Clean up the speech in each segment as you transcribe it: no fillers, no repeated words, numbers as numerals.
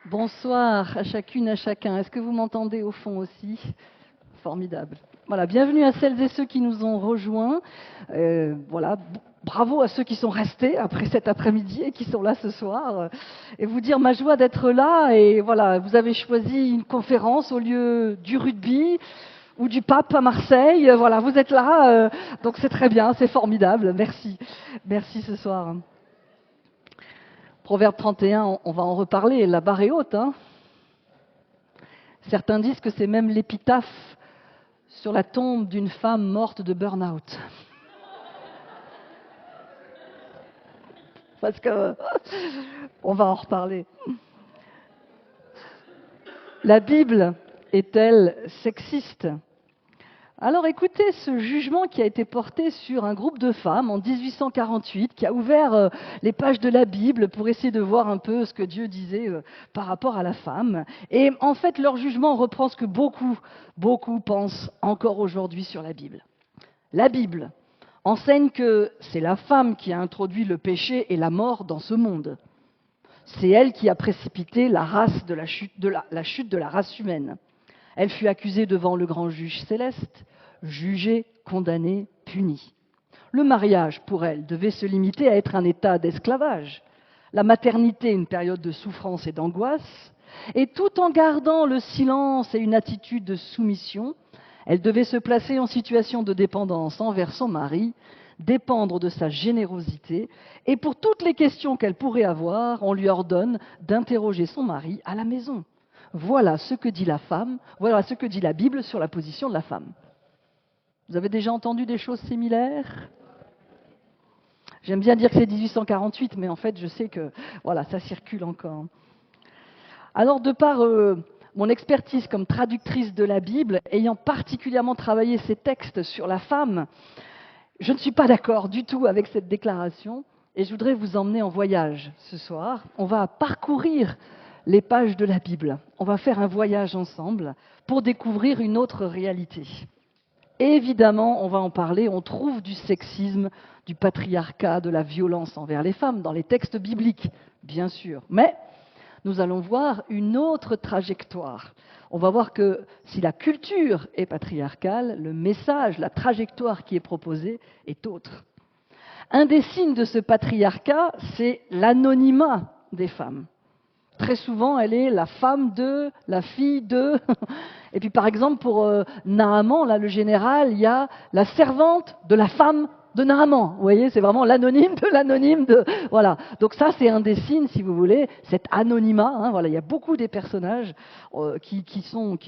Bonsoir à chacune, à chacun. Est-ce que vous m'entendez au fond aussi? Formidable. Voilà, bienvenue à celles et ceux qui nous ont rejoints. Voilà, bravo à ceux qui sont restés après cet après-midi et qui sont là ce soir. Et vous dire ma joie d'être là. Et voilà, vous avez choisi une conférence au lieu du rugby ou du pape à Marseille. Voilà, vous êtes là, donc c'est très bien, c'est formidable. Merci, merci ce soir. Proverbe 31, on va en reparler, la barre est haute. Certains disent que c'est même l'épitaphe sur la tombe d'une femme morte de burn-out. Parce que on va en reparler. La Bible est-elle sexiste ? Alors écoutez ce jugement qui a été porté sur un groupe de femmes en 1848, qui a ouvert les pages de la Bible pour essayer de voir un peu ce que Dieu disait par rapport à la femme. Et en fait, leur jugement reprend ce que beaucoup pensent encore aujourd'hui sur la Bible. La Bible enseigne que c'est la femme qui a introduit le péché et la mort dans ce monde. C'est elle qui a précipité la chute de la race humaine. Elle fut accusée devant le grand juge céleste, jugée, condamnée, punie. Le mariage, pour elle, devait se limiter à être un état d'esclavage. La maternité, une période de souffrance et d'angoisse. Et tout en gardant le silence et une attitude de soumission, elle devait se placer en situation de dépendance envers son mari, dépendre de sa générosité, et pour toutes les questions qu'elle pourrait avoir, on lui ordonne d'interroger son mari à la maison. Voilà ce que dit la femme, voilà ce que dit la Bible sur la position de la femme. Vous avez déjà entendu des choses similaires ? J'aime bien dire que c'est 1848, mais en fait, je sais que voilà, ça circule encore. Alors, de par mon expertise comme traductrice de la Bible, ayant particulièrement travaillé ces textes sur la femme, je ne suis pas d'accord du tout avec cette déclaration et je voudrais vous emmener en voyage ce soir. On va parcourir les pages de la Bible. On va faire un voyage ensemble pour découvrir une autre réalité. Et évidemment, on va en parler, on trouve du sexisme, du patriarcat, de la violence envers les femmes dans les textes bibliques, bien sûr. Mais nous allons voir une autre trajectoire. On va voir que si la culture est patriarcale, le message, la trajectoire qui est proposée est autre. Un des signes de ce patriarcat, c'est l'anonymat des femmes. Très souvent, elle est la femme de, la fille de. Et puis, par exemple, pour Naaman, là, le général, il y a la servante de la femme de Naaman. Vous voyez, c'est vraiment l'anonyme de l'anonyme de. Voilà. Donc ça, c'est un des signes, si vous voulez, cet anonymat. Voilà, il y a beaucoup des personnages qui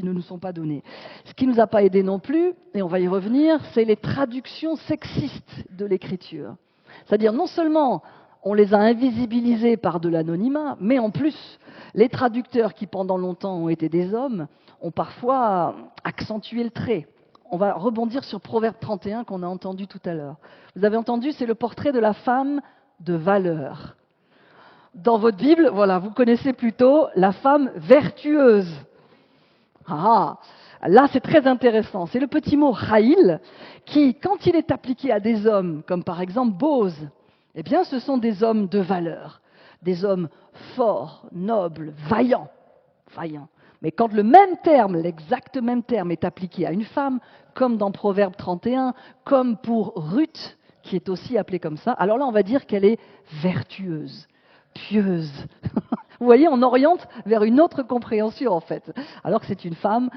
ne nous sont pas donnés. Ce qui ne nous a pas aidé non plus, et on va y revenir, c'est les traductions sexistes de l'écriture. C'est-à-dire, non seulement on les a invisibilisés par de l'anonymat, mais en plus, les traducteurs qui pendant longtemps ont été des hommes ont parfois accentué le trait. On va rebondir sur Proverbe 31 qu'on a entendu tout à l'heure. Vous avez entendu, c'est le portrait de la femme de valeur. Dans votre Bible, voilà, vous connaissez plutôt la femme vertueuse. Là, c'est très intéressant. C'est le petit mot Raïl qui, quand il est appliqué à des hommes, comme par exemple Bose, eh bien, ce sont des hommes de valeur, des hommes forts, nobles, vaillants. Mais quand le même terme, l'exact même terme est appliqué à une femme, comme dans Proverbe 31, comme pour Ruth, qui est aussi appelée comme ça, alors là, on va dire qu'elle est vertueuse, pieuse. Vous voyez, on oriente vers une autre compréhension, en fait. Alors que c'est une femme.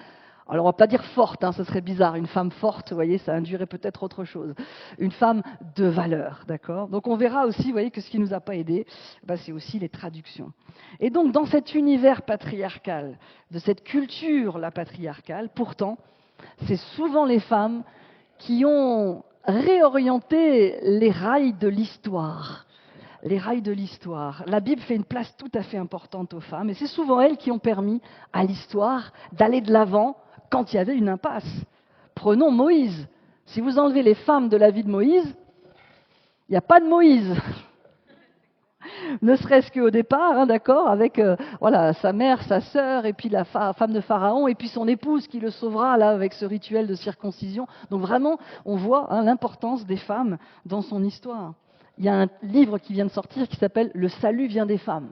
Alors, on ne va pas dire forte, ce serait bizarre. Une femme forte, vous voyez, ça induirait peut-être autre chose. Une femme de valeur, d'accord ? Donc, on verra aussi, vous voyez, que ce qui ne nous a pas aidés, c'est aussi les traductions. Et donc, dans cet univers patriarcal, de cette culture, la patriarcale, pourtant, c'est souvent les femmes qui ont réorienté les rails de l'histoire. Les rails de l'histoire. La Bible fait une place tout à fait importante aux femmes, et c'est souvent elles qui ont permis à l'histoire d'aller de l'avant quand il y avait une impasse. Prenons Moïse. Si vous enlevez les femmes de la vie de Moïse, il n'y a pas de Moïse. Ne serait-ce qu'au départ, d'accord, avec sa mère, sa sœur, et puis la femme de Pharaon, et puis son épouse qui le sauvera là avec ce rituel de circoncision. Donc vraiment, on voit l'importance des femmes dans son histoire. Il y a un livre qui vient de sortir qui s'appelle « Le salut vient des femmes ».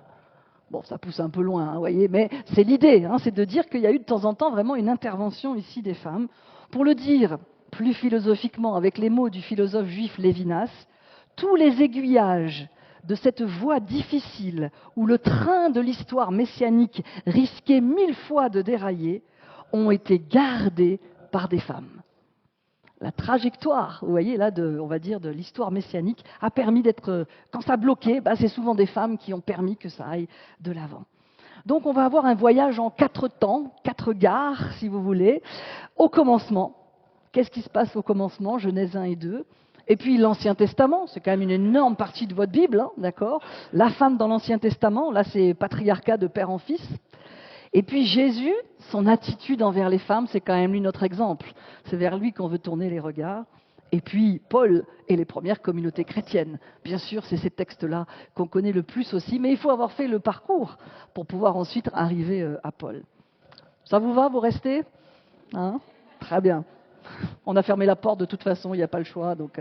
Bon, ça pousse un peu loin, vous voyez, mais c'est l'idée, c'est de dire qu'il y a eu de temps en temps vraiment une intervention ici des femmes. Pour le dire plus philosophiquement, avec les mots du philosophe juif Lévinas, tous les aiguillages de cette voie difficile où le train de l'histoire messianique risquait 1000 fois de dérailler ont été gardés par des femmes. La trajectoire, vous voyez, là, on va dire, de l'histoire messianique a permis d'être... Quand ça bloquait, c'est souvent des femmes qui ont permis que ça aille de l'avant. Donc on va avoir un voyage en 4 temps, 4 gares, si vous voulez. Au commencement, qu'est-ce qui se passe au commencement? Genèse 1 et 2. Et puis l'Ancien Testament, c'est quand même une énorme partie de votre Bible, d'accord? La femme dans l'Ancien Testament, là c'est patriarcat de père en fils. Et puis Jésus, son attitude envers les femmes, c'est quand même lui notre exemple. C'est vers lui qu'on veut tourner les regards. Et puis Paul et les premières communautés chrétiennes. Bien sûr, c'est ces textes-là qu'on connaît le plus aussi, mais il faut avoir fait le parcours pour pouvoir ensuite arriver à Paul. Ça vous va, vous restez? Très bien. On a fermé la porte de toute façon, il n'y a pas le choix. Donc...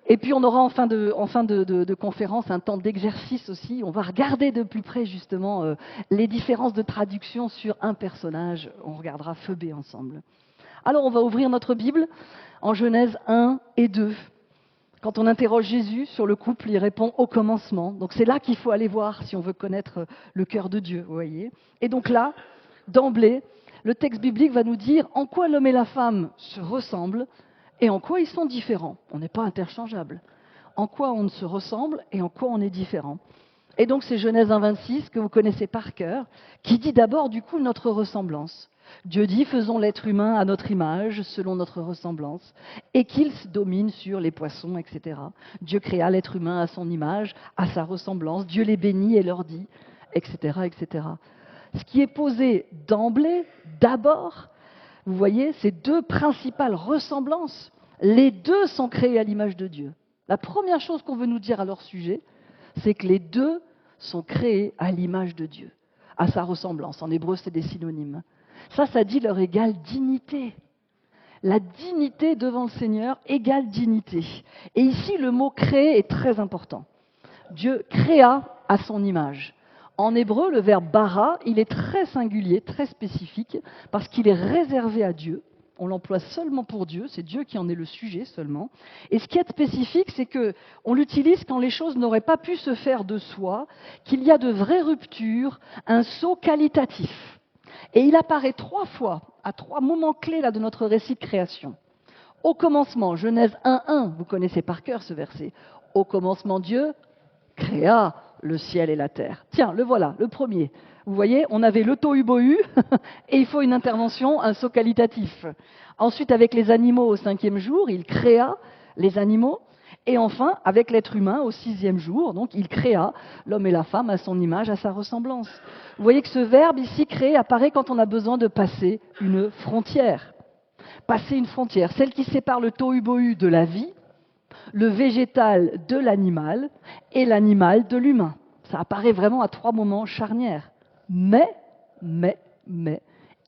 Et puis on aura en fin de conférence un temps d'exercice aussi. On va regarder de plus près justement les différences de traduction sur un personnage. On regardera Phoebé ensemble. Alors on va ouvrir notre Bible en Genèse 1 et 2. Quand on interroge Jésus sur le couple, il répond au commencement. Donc c'est là qu'il faut aller voir si on veut connaître le cœur de Dieu, vous voyez. Et donc là, d'emblée, le texte biblique va nous dire en quoi l'homme et la femme se ressemblent et en quoi ils sont différents. On n'est pas interchangeables. En quoi on se ressemble et en quoi on est différent. Et donc c'est Genèse 1,26 que vous connaissez par cœur, qui dit d'abord du coup notre ressemblance. Dieu dit faisons l'être humain à notre image, selon notre ressemblance, et qu'il domine sur les poissons, etc. Dieu créa l'être humain à son image, à sa ressemblance. Dieu les bénit et leur dit, etc., etc. Ce qui est posé d'emblée, d'abord, vous voyez, ces deux principales ressemblances, les deux sont créés à l'image de Dieu. La première chose qu'on veut nous dire à leur sujet, c'est que les deux sont créés à l'image de Dieu, à sa ressemblance. En hébreu, c'est des synonymes. Ça dit leur égale dignité. La dignité devant le Seigneur égale dignité. Et ici, le mot créer est très important. Dieu créa à son image. En hébreu, le verbe bara, il est très singulier, très spécifique, parce qu'il est réservé à Dieu. On l'emploie seulement pour Dieu, c'est Dieu qui en est le sujet seulement. Et ce qui est spécifique, c'est qu'on l'utilise quand les choses n'auraient pas pu se faire de soi, qu'il y a de vraies ruptures, un saut qualitatif. Et il apparaît 3 fois, à 3 moments clés là, de notre récit de création. Au commencement, Genèse 1.1, vous connaissez par cœur ce verset. Au commencement, Dieu créa le ciel et la terre. Tiens, le voilà, le premier. Vous voyez, on avait le tohu-bohu, et il faut une intervention, un saut qualitatif. Ensuite, avec les animaux au 5e jour, il créa les animaux. Et enfin, avec l'être humain au 6e jour, donc il créa l'homme et la femme à son image, à sa ressemblance. Vous voyez que ce verbe ici, créer, apparaît quand on a besoin de passer une frontière. Passer une frontière, celle qui sépare le tohu-bohu de la vie, le végétal de l'animal et l'animal de l'humain. Ça apparaît vraiment à 3 moments charnières. Mais,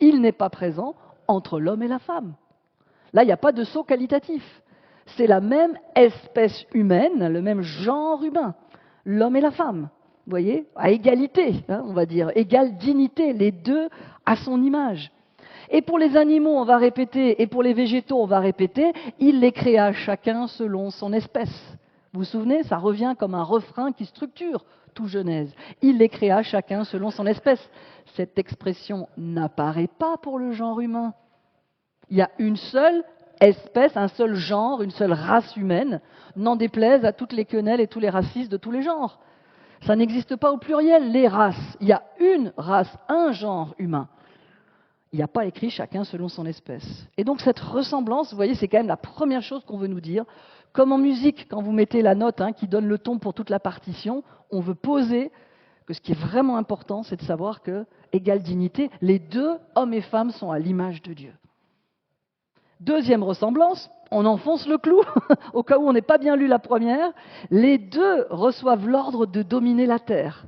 il n'est pas présent entre l'homme et la femme. Là, il n'y a pas de saut qualitatif. C'est la même espèce humaine, le même genre humain, l'homme et la femme. Vous voyez, à égalité, on va dire, égale dignité, les deux à son image. Et pour les animaux, on va répéter, et pour les végétaux, on va répéter, il les créa chacun selon son espèce. Vous vous souvenez, ça revient comme un refrain qui structure tout Genèse. Il les créa chacun selon son espèce. Cette expression n'apparaît pas pour le genre humain. Il y a une seule espèce, un seul genre, une seule race humaine, n'en déplaise à toutes les quenelles et tous les racistes de tous les genres. Ça n'existe pas au pluriel, les races. Il y a une race, un genre humain. Il n'y a pas écrit chacun selon son espèce. Et donc cette ressemblance, vous voyez, c'est quand même la première chose qu'on veut nous dire. Comme en musique, quand vous mettez la note qui donne le ton pour toute la partition, on veut poser que ce qui est vraiment important, c'est de savoir que, égale dignité, les deux, hommes et femmes, sont à l'image de Dieu. Deuxième ressemblance, on enfonce le clou, au cas où on n'ait pas bien lu la première, les deux reçoivent l'ordre de dominer la terre.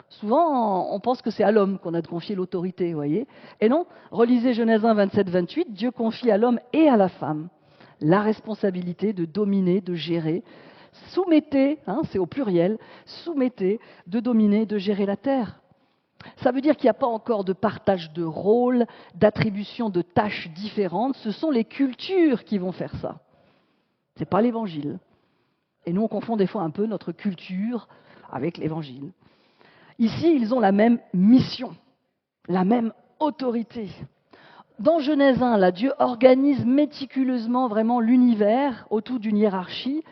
Souvent, on pense que c'est à l'homme qu'on a confié l'autorité, vous voyez. Et non, relisez Genèse 1, 27, 28, Dieu confie à l'homme et à la femme la responsabilité de dominer, de gérer soumettez, c'est au pluriel, soumettez de dominer, de gérer la terre. Ça veut dire qu'il n'y a pas encore de partage de rôles, d'attribution de tâches différentes. Ce sont les cultures qui vont faire ça. Ce n'est pas l'Évangile. Et nous, on confond des fois un peu notre culture avec l'Évangile. Ici, ils ont la même mission, la même autorité. Dans Genèse 1, là, Dieu organise méticuleusement vraiment l'univers autour d'une hiérarchie.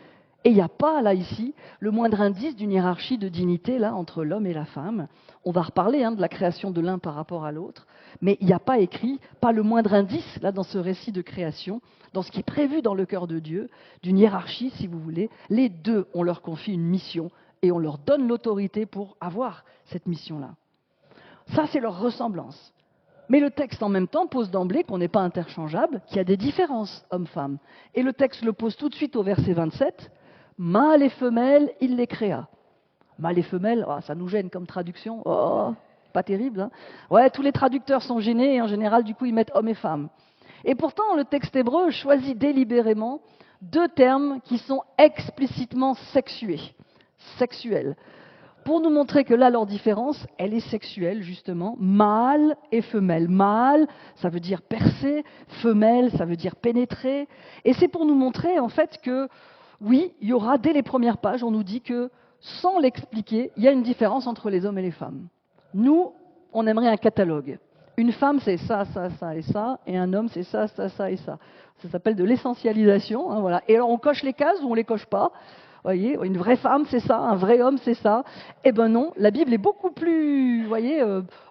Et il n'y a pas, là, ici, le moindre indice d'une hiérarchie de dignité, là, entre l'homme et la femme. On va reparler de la création de l'un par rapport à l'autre. Mais il n'y a pas écrit, pas le moindre indice, là, dans ce récit de création, dans ce qui est prévu dans le cœur de Dieu, d'une hiérarchie, si vous voulez. Les deux, on leur confie une mission et on leur donne l'autorité pour avoir cette mission-là. Ça, c'est leur ressemblance. Mais le texte, en même temps, pose d'emblée qu'on n'est pas interchangeable, qu'il y a des différences hommes-femmes. Et le texte le pose tout de suite au verset 27. Mâle et femelle, il les créa. Mâle et femelle, ça nous gêne comme traduction. Pas terrible. Ouais, tous les traducteurs sont gênés et en général, du coup, ils mettent homme et femme. Et pourtant, le texte hébreu choisit délibérément deux termes qui sont explicitement sexuels. Pour nous montrer que là, leur différence, elle est sexuelle, justement. Mâle et femelle. Mâle, ça veut dire percer. Femelle, ça veut dire pénétrer. Et c'est pour nous montrer, en fait, que, oui, il y aura, dès les premières pages, on nous dit que, sans l'expliquer, il y a une différence entre les hommes et les femmes. Nous, on aimerait un catalogue. Une femme, c'est ça, ça, ça et ça. Et un homme, c'est ça, ça, ça et ça. Ça s'appelle de l'essentialisation. Voilà. Et alors, on coche les cases ou on ne les coche pas. Voyez, une vraie femme, c'est ça, un vrai homme, c'est ça. Eh bien non, la Bible est beaucoup plus,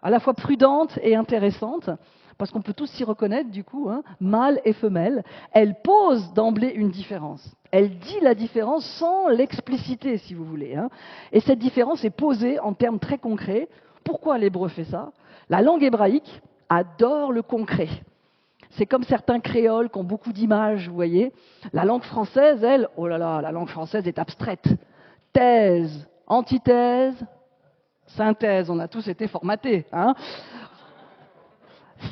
à la fois prudente et intéressante, parce qu'on peut tous s'y reconnaître, du coup, mâle et femelle. Elle pose d'emblée une différence. Elle dit la différence sans l'expliciter, si vous voulez. Et cette différence est posée en termes très concrets. Pourquoi l'hébreu fait ça? La langue hébraïque adore le concret. C'est comme certains créoles qui ont beaucoup d'images, vous voyez. La langue française, elle, oh là là, la langue française est abstraite. Thèse, antithèse, synthèse, on a tous été formatés.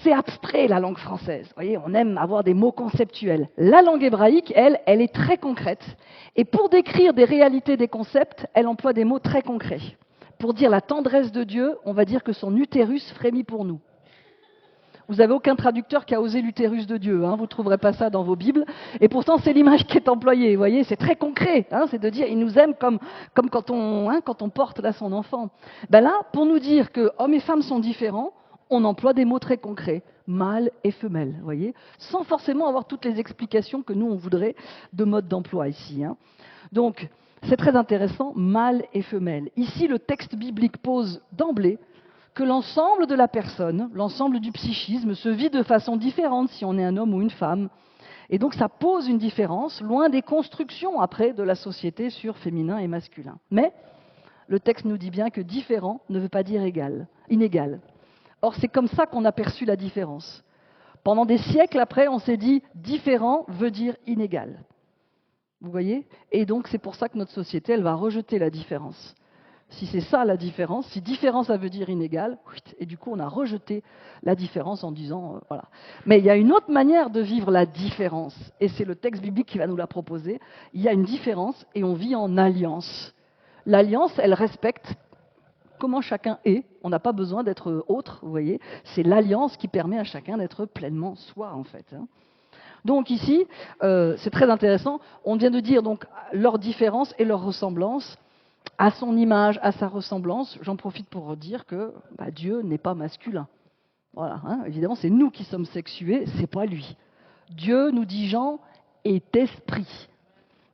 C'est abstrait, la langue française. Vous voyez, on aime avoir des mots conceptuels. La langue hébraïque, elle est très concrète. Et pour décrire des réalités, des concepts, elle emploie des mots très concrets. Pour dire la tendresse de Dieu, on va dire que son utérus frémit pour nous. Vous n'avez aucun traducteur qui a osé l'utérus de Dieu, vous ne trouverez pas ça dans vos Bibles. Et pourtant, c'est l'image qui est employée, vous voyez, c'est très concret. C'est de dire, il nous aime comme quand on porte là son enfant. Ben là, pour nous dire que hommes et femmes sont différents, on emploie des mots très concrets, mâle et femelle, vous voyez, sans forcément avoir toutes les explications que nous, on voudrait de mode d'emploi ici. Donc, c'est très intéressant, mâle et femelle. Ici, le texte biblique pose d'emblée que l'ensemble de la personne, l'ensemble du psychisme, se vit de façon différente si on est un homme ou une femme. Et donc ça pose une différence, loin des constructions après de la société sur féminin et masculin. Mais le texte nous dit bien que différent ne veut pas dire inégal. Or c'est comme ça qu'on a perçu la différence. Pendant des siècles après, on s'est dit différent veut dire inégal. Vous voyez? Et donc c'est pour ça que notre société, elle va rejeter la différence. Si c'est ça la différence, si différence ça veut dire inégal, et du coup on a rejeté la différence en disant voilà. Mais il y a une autre manière de vivre la différence, et c'est le texte biblique qui va nous la proposer. Il y a une différence et on vit en alliance. L'alliance, elle respecte comment chacun est. On n'a pas besoin d'être autre, vous voyez. C'est l'alliance qui permet à chacun d'être pleinement soi, en fait. Donc ici, c'est très intéressant. On vient de dire donc leur différence et leur ressemblance. À son image, à sa ressemblance, j'en profite pour dire que Dieu n'est pas masculin. Voilà, évidemment, c'est nous qui sommes sexués, c'est pas lui. Dieu, nous dit Jean, est esprit.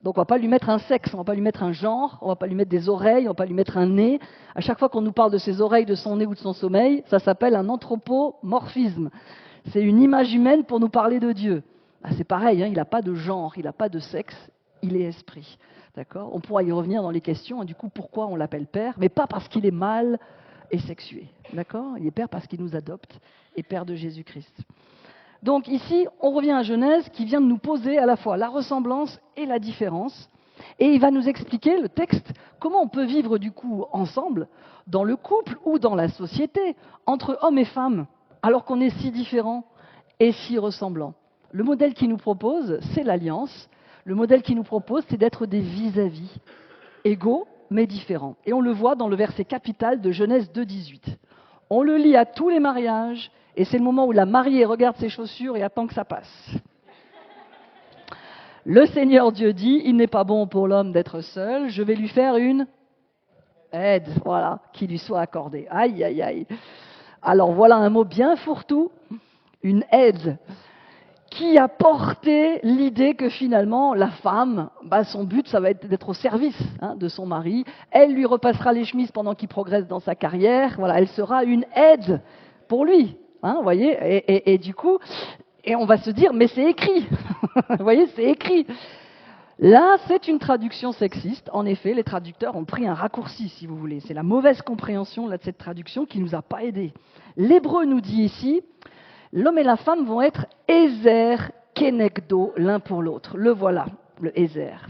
Donc on ne va pas lui mettre un sexe, on ne va pas lui mettre un genre, on ne va pas lui mettre des oreilles, on ne va pas lui mettre un nez. À chaque fois qu'on nous parle de ses oreilles, de son nez ou de son sommeil, ça s'appelle un anthropomorphisme. C'est une image humaine pour nous parler de Dieu. C'est pareil, il n'a pas de genre, il n'a pas de sexe, il est esprit. D'accord ? On pourra y revenir dans les questions, du coup, pourquoi on l'appelle Père, mais pas parce qu'il est mâle et sexué. D'accord ? Il est Père parce qu'il nous adopte et Père de Jésus-Christ. Donc ici, on revient à Genèse qui vient de nous poser à la fois la ressemblance et la différence. Et il va nous expliquer, le texte, comment on peut vivre du coup ensemble, dans le couple ou dans la société, entre hommes et femmes, alors qu'on est si différents et si ressemblants. Le modèle qu'il nous propose, c'est l'alliance. Le modèle qu'il nous propose, c'est d'être des vis-à-vis, égaux mais différents. Et on le voit dans le verset capital de Genèse 2,18. On le lit à tous les mariages, et c'est le moment où la mariée regarde ses chaussures et attend que ça passe. Le Seigneur Dieu dit, il n'est pas bon pour l'homme d'être seul, je vais lui faire une aide, voilà, qui lui soit accordée. Aïe, aïe, aïe. Alors voilà un mot bien fourre-tout, une aide, qui a porté l'idée que finalement, la femme, son but, ça va être d'être au service de son mari. Elle lui repassera les chemises pendant qu'il progresse dans sa carrière. Voilà, elle sera une aide pour lui. Vous voyez, et du coup, et on va se dire, mais c'est écrit. Vous voyez, c'est écrit. Là, c'est une traduction sexiste. En effet, les traducteurs ont pris un raccourci, si vous voulez. C'est la mauvaise compréhension là, de cette traduction qui ne nous a pas aidés. L'hébreu nous dit ici, l'homme et la femme vont être Ézer kenegdo l'un pour l'autre. Le voilà, le Ézer.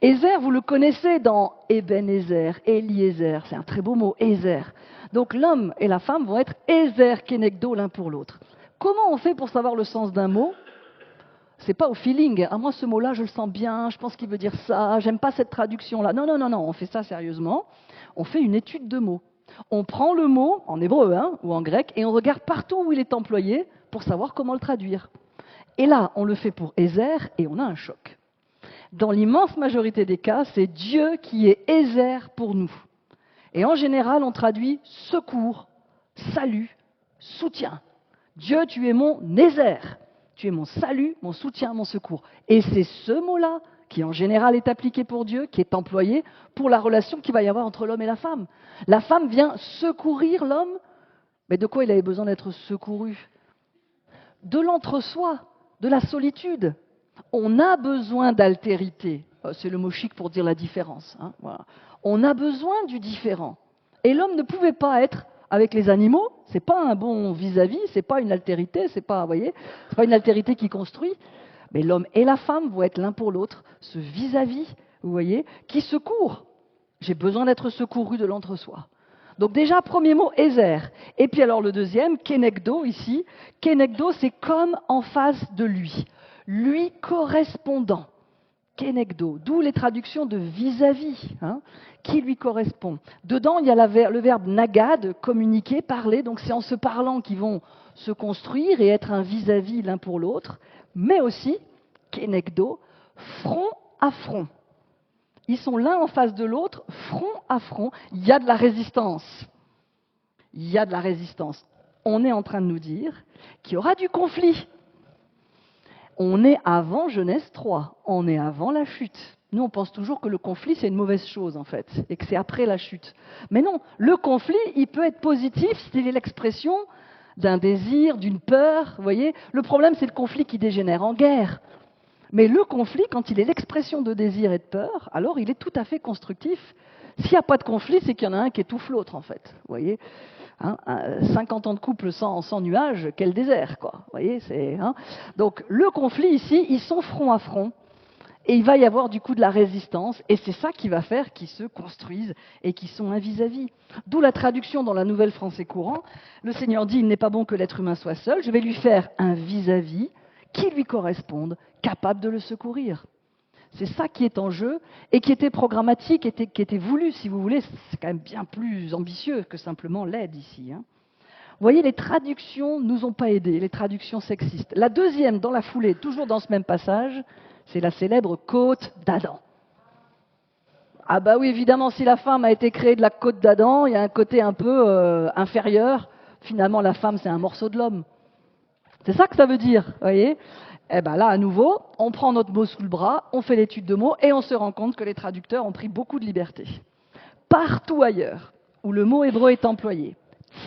Ézer, vous le connaissez dans Ebenezer, Eliezer, c'est un très beau mot, Ézer. Donc l'homme et la femme vont être Ézer kenegdo l'un pour l'autre. Comment on fait pour savoir le sens d'un mot ? C'est pas au feeling. Ah, moi, ce mot-là, je le sens bien, je pense qu'il veut dire ça, j'aime pas cette traduction-là. Non, non, non, non, on fait ça sérieusement. On fait une étude de mots. On prend le mot, en hébreu ou en grec, et on regarde partout où il est employé pour savoir comment le traduire. Et là, on le fait pour Ézer, et on a un choc. Dans l'immense majorité des cas, c'est Dieu qui est Ézer pour nous. Et en général, on traduit secours, salut, soutien. Dieu, tu es mon Ézer. Tu es mon salut, mon soutien, mon secours. Et c'est ce mot-là qui, en général, est appliqué pour Dieu, qui est employé pour la relation qu'il va y avoir entre l'homme et la femme. La femme vient secourir l'homme. Mais de quoi il avait besoin d'être secouru ? De l'entre-soi, de la solitude. On a besoin d'altérité. C'est le mot chic pour dire la différence. Voilà. On a besoin du différent. Et l'homme ne pouvait pas être avec les animaux, c'est pas un bon vis-à-vis, c'est pas une altérité, c'est pas une altérité qui construit. Mais l'homme et la femme vont être l'un pour l'autre, ce vis-à-vis, vous voyez, qui secourt. J'ai besoin d'être secouru de l'entre-soi. Donc déjà, premier mot, Ézer. Et puis alors le deuxième, kenegdo ici. Kenegdo, c'est comme en face de lui. Lui correspondant. Kenegdo, d'où les traductions de vis-à-vis, qui lui correspond. Dedans, il y a le verbe nagad, communiquer, parler, donc c'est en se parlant qu'ils vont se construire et être un vis-à-vis l'un pour l'autre, mais aussi, kenegdo, front à front. Ils sont l'un en face de l'autre, front à front, il y a de la résistance. Il y a de la résistance. On est en train de nous dire qu'il y aura du conflit. On est avant Genèse 3, on est avant la chute. Nous, on pense toujours que le conflit, c'est une mauvaise chose, en fait, et que c'est après la chute. Mais non, le conflit, il peut être positif s'il est l'expression d'un désir, d'une peur, vous voyez. Le problème, c'est le conflit qui dégénère en guerre. Mais le conflit, quand il est l'expression de désir et de peur, alors il est tout à fait constructif. S'il n'y a pas de conflit, c'est qu'il y en a un qui étouffe l'autre, en fait, vous voyez. 50 ans de couple sans nuages, quel désert, quoi. Vous voyez, Donc, le conflit ici, ils sont front à front, et il va y avoir du coup de la résistance, et c'est ça qui va faire qu'ils se construisent et qu'ils sont un vis-à-vis. D'où la traduction dans la Nouvelle Français courant. Le Seigneur dit, il n'est pas bon que l'être humain soit seul, je vais lui faire un vis-à-vis qui lui corresponde, capable de le secourir. C'est ça qui est en jeu et qui était programmatique, qui était voulu, si vous voulez. C'est quand même bien plus ambitieux que simplement l'aide ici. Vous voyez, les traductions ne nous ont pas aidés, les traductions sexistes. La deuxième, dans la foulée, toujours dans ce même passage, c'est la célèbre côte d'Adam. Ah bah oui, évidemment, si la femme a été créée de la côte d'Adam, il y a un côté un peu inférieur. Finalement, la femme, c'est un morceau de l'homme. C'est ça que ça veut dire, vous voyez. Eh bien là, à nouveau, on prend notre mot sous le bras, on fait l'étude de mots et on se rend compte que les traducteurs ont pris beaucoup de liberté. Partout ailleurs où le mot hébreu est employé,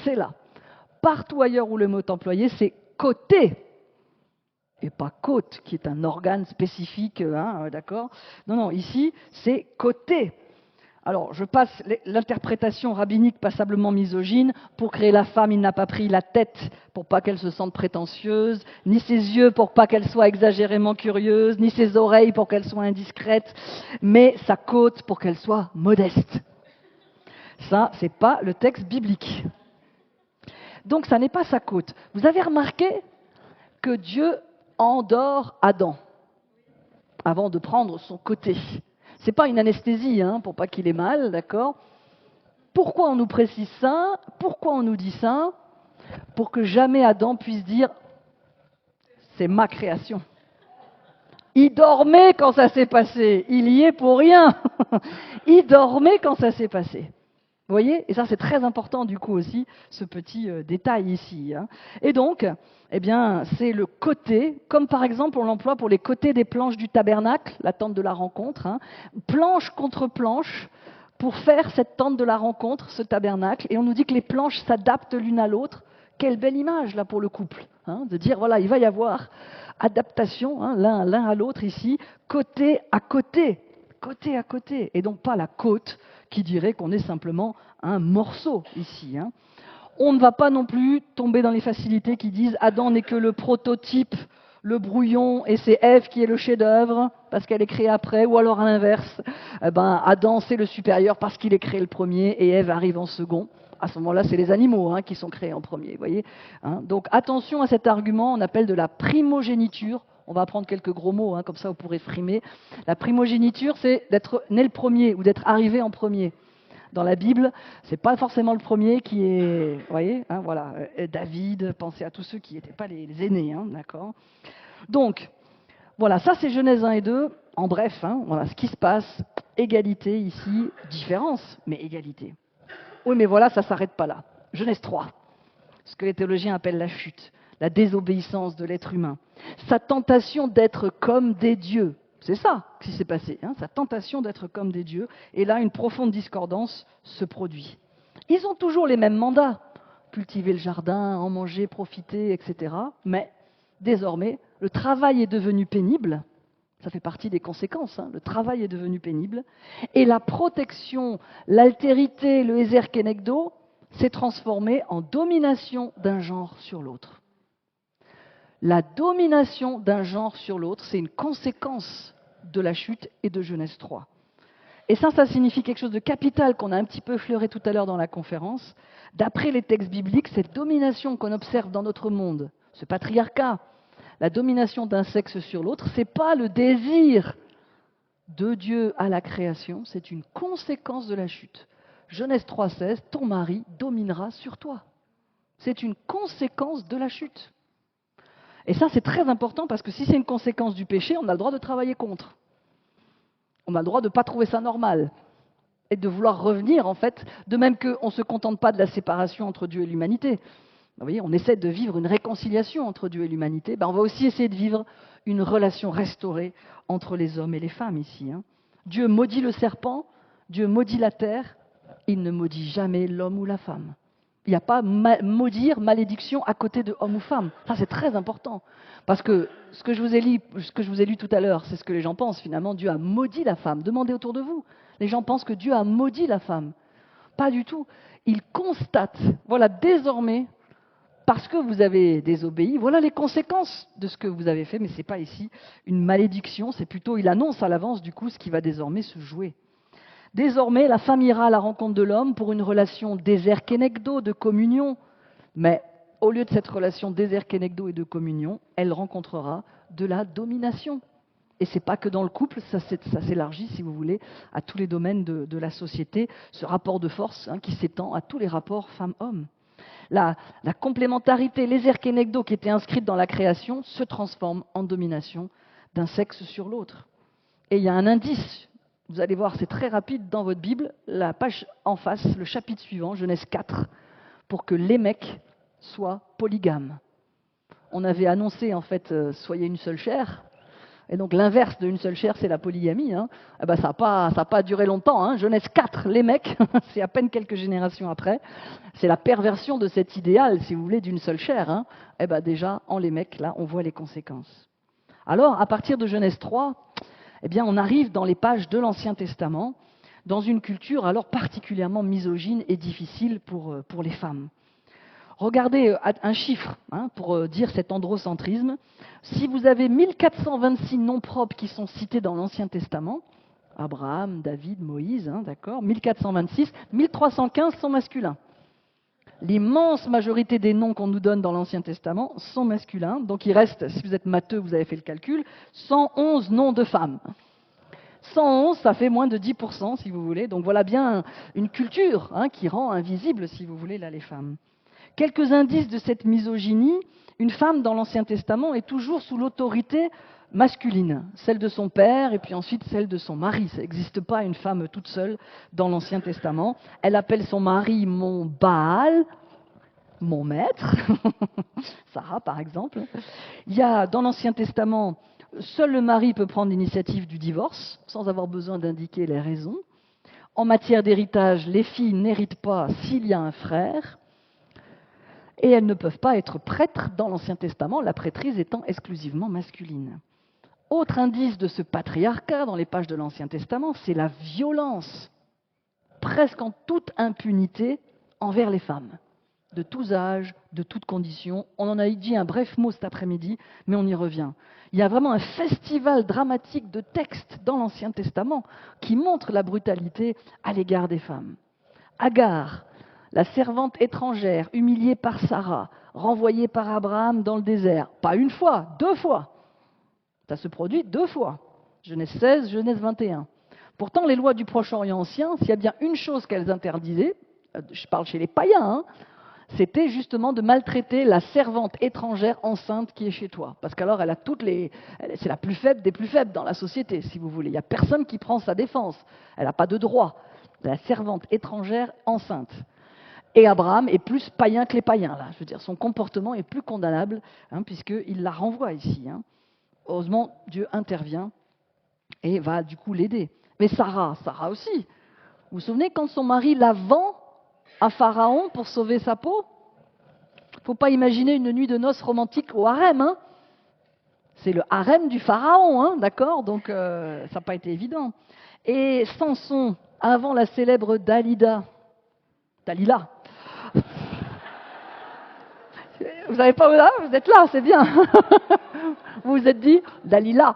c'est là. Partout ailleurs où le mot est employé, c'est côté. Et pas côte, qui est un organe spécifique, d'accord ? Non, non, ici, c'est côté. Alors, je passe l'interprétation rabbinique passablement misogyne. Pour créer la femme, il n'a pas pris la tête pour pas qu'elle se sente prétentieuse, ni ses yeux pour pas qu'elle soit exagérément curieuse, ni ses oreilles pour qu'elle soit indiscrète, mais sa côte pour qu'elle soit modeste. Ça, c'est pas le texte biblique. Donc, ça n'est pas sa côte. Vous avez remarqué que Dieu endort Adam. avant de prendre son côté. C'est pas une anesthésie, hein, pour pas qu'il ait mal, d'accord? Pourquoi on nous précise ça? Pourquoi on nous dit ça? Pour que jamais Adam puisse dire « c'est ma création ». Il dormait quand ça s'est passé, il y est pour rien. Il dormait quand ça s'est passé. Vous voyez? Et ça, c'est très important, du coup, aussi, ce petit détail ici. Hein. Et donc, eh bien, c'est le côté, comme par exemple, on l'emploie pour les côtés des planches du tabernacle, la tente de la rencontre, hein, planche contre planche, pour faire cette tente de la rencontre, ce tabernacle. Et on nous dit que les planches s'adaptent l'une à l'autre. Quelle belle image, là, pour le couple, hein, de dire, voilà, il va y avoir adaptation, hein, l'un à l'autre ici, côté à côté, et donc pas la côte qui dirait qu'on est simplement un morceau ici. Hein. On ne va pas non plus tomber dans les facilités qui disent Adam n'est que le prototype, le brouillon, et c'est Ève qui est le chef-d'œuvre parce qu'elle est créée après, ou alors à l'inverse, Adam c'est le supérieur parce qu'il est créé le premier et Ève arrive en second. À ce moment-là, c'est les animaux hein, qui sont créés en premier, vous voyez. Hein. Donc attention à cet argument, on appelle de la primogéniture. On va apprendre quelques gros mots, hein, comme ça vous pourrez frimer. La primogéniture, c'est d'être né le premier ou d'être arrivé en premier. Dans la Bible, c'est pas forcément le premier qui est, vous voyez, hein, voilà, David, pensez à tous ceux qui n'étaient pas les aînés, hein, d'accord. Donc, voilà, ça c'est Genèse 1 et 2, en bref, hein, voilà ce qui se passe, égalité ici, différence, mais égalité. Oui, mais voilà, ça ne s'arrête pas là. Genèse 3, ce que les théologiens appellent la chute, la désobéissance de l'être humain, sa tentation d'être comme des dieux. C'est ça qui s'est passé, hein, sa tentation d'être comme des dieux. Et là, une profonde discordance se produit. Ils ont toujours les mêmes mandats, cultiver le jardin, en manger, profiter, etc. Mais désormais, le travail est devenu pénible. Ça fait partie des conséquences. Hein. Le travail est devenu pénible. Et la protection, l'altérité, le ezer kenegdo s'est transformé en domination d'un genre sur l'autre. La domination d'un genre sur l'autre, c'est une conséquence de la chute et de Genèse 3. Et ça signifie quelque chose de capital qu'on a un petit peu effleuré tout à l'heure dans la conférence. D'après les textes bibliques, cette domination qu'on observe dans notre monde, ce patriarcat, la domination d'un sexe sur l'autre, ce n'est pas le désir de Dieu à la création, c'est une conséquence de la chute. Genèse 3,16, ton mari dominera sur toi. C'est une conséquence de la chute. Et ça, c'est très important parce que si c'est une conséquence du péché, on a le droit de travailler contre. On a le droit de ne pas trouver ça normal et de vouloir revenir, en fait, de même qu'on ne se contente pas de la séparation entre Dieu et l'humanité. Vous voyez, on essaie de vivre une réconciliation entre Dieu et l'humanité. On va aussi essayer de vivre une relation restaurée entre les hommes et les femmes ici. Hein. Dieu maudit le serpent, Dieu maudit la terre, il ne maudit jamais l'homme ou la femme. Il n'y a pas maudire, malédiction à côté de homme ou femme. Ça, c'est très important. Parce que ce que je vous ai lu tout à l'heure, c'est ce que les gens pensent finalement. Dieu a maudit la femme. Demandez autour de vous. Les gens pensent que Dieu a maudit la femme. Pas du tout. Il constate, voilà, désormais, parce que vous avez désobéi, voilà les conséquences de ce que vous avez fait, mais ce n'est pas ici une malédiction, c'est plutôt, il annonce à l'avance du coup ce qui va désormais se jouer. Désormais, la femme ira à la rencontre de l'homme pour une relation ezer kenegdo, de communion, mais au lieu de cette relation ezer kenegdo et de communion, elle rencontrera de la domination. Et ce n'est pas que dans le couple, ça s'élargit, si vous voulez, à tous les domaines de la société, ce rapport de force hein, qui s'étend à tous les rapports femmes-hommes. La complémentarité, l'ezer kenegdo qui était inscrite dans la création, se transforme en domination d'un sexe sur l'autre. Et il y a un indice, vous allez voir, c'est très rapide dans votre Bible, la page en face, le chapitre suivant, Genèse 4, pour que Lémec soit polygame. On avait annoncé, en fait, soyez une seule chair. Et donc l'inverse d'une seule chair, c'est la polygamie. Hein. Eh ben, ça n'a pas duré longtemps. Hein. Genèse 4, Lémec, c'est à peine quelques générations après. C'est la perversion de cet idéal, si vous voulez, d'une seule chair. Hein. Eh ben, déjà, en Lémec, là, on voit les conséquences. Alors, à partir de Genèse 3, eh bien, on arrive dans les pages de l'Ancien Testament, dans une culture alors particulièrement misogyne et difficile pour les femmes. Regardez un chiffre hein, pour dire cet androcentrisme. Si vous avez 1426 noms propres qui sont cités dans l'Ancien Testament, Abraham, David, Moïse, hein, d'accord, 1426, 1315 sont masculins. L'immense majorité des noms qu'on nous donne dans l'Ancien Testament sont masculins. Donc il reste, si vous êtes matheux, vous avez fait le calcul, 111 noms de femmes. 111, ça fait moins de 10%, si vous voulez. Donc voilà bien une culture qui rend invisible, si vous voulez, là, les femmes. Quelques indices de cette misogynie. Une femme dans l'Ancien Testament est toujours sous l'autorité masculine, celle de son père et puis ensuite celle de son mari. Ça n'existe pas une femme toute seule dans l'Ancien Testament. Elle appelle son mari mon Baal, mon maître, Sarah par exemple. Il y a dans l'Ancien Testament, seul le mari peut prendre l'initiative du divorce sans avoir besoin d'indiquer les raisons. En matière d'héritage, les filles n'héritent pas s'il y a un frère. Et elles ne peuvent pas être prêtres dans l'Ancien Testament, la prêtrise étant exclusivement masculine. Autre indice de ce patriarcat dans les pages de l'Ancien Testament, c'est la violence, presque en toute impunité, envers les femmes, de tous âges, de toutes conditions. On en a dit un bref mot cet après-midi, mais on y revient. Il y a vraiment un festival dramatique de textes dans l'Ancien Testament qui montre la brutalité à l'égard des femmes. Agar, la servante étrangère, humiliée par Sarah, renvoyée par Abraham dans le désert, pas une fois, 2 fois. Ça se produit 2 fois. Genèse 16, Genèse 21. Pourtant, les lois du Proche-Orient ancien, s'il y a bien une chose qu'elles interdisaient, je parle chez les païens, c'était justement de maltraiter la servante étrangère enceinte qui est chez toi. Parce qu'alors, c'est la plus faible des plus faibles dans la société, si vous voulez. Il n'y a personne qui prend sa défense. Elle n'a pas de droit. La servante étrangère enceinte. Et Abraham est plus païen que les païens, là. Je veux dire, son comportement est plus condamnable, puisqu'il la renvoie ici. Heureusement, Dieu intervient et va du coup l'aider. Mais Sarah aussi. Vous vous souvenez quand son mari la vend à Pharaon pour sauver sa peau? Il ne faut pas imaginer une nuit de noces romantique au harem. C'est le harem du Pharaon, d'accord? Donc ça n'a pas été évident. Et Samson, avant la célèbre Dalila. Vous n'avez pas là? Vous êtes là, c'est bien. Vous vous êtes dit, Dalila.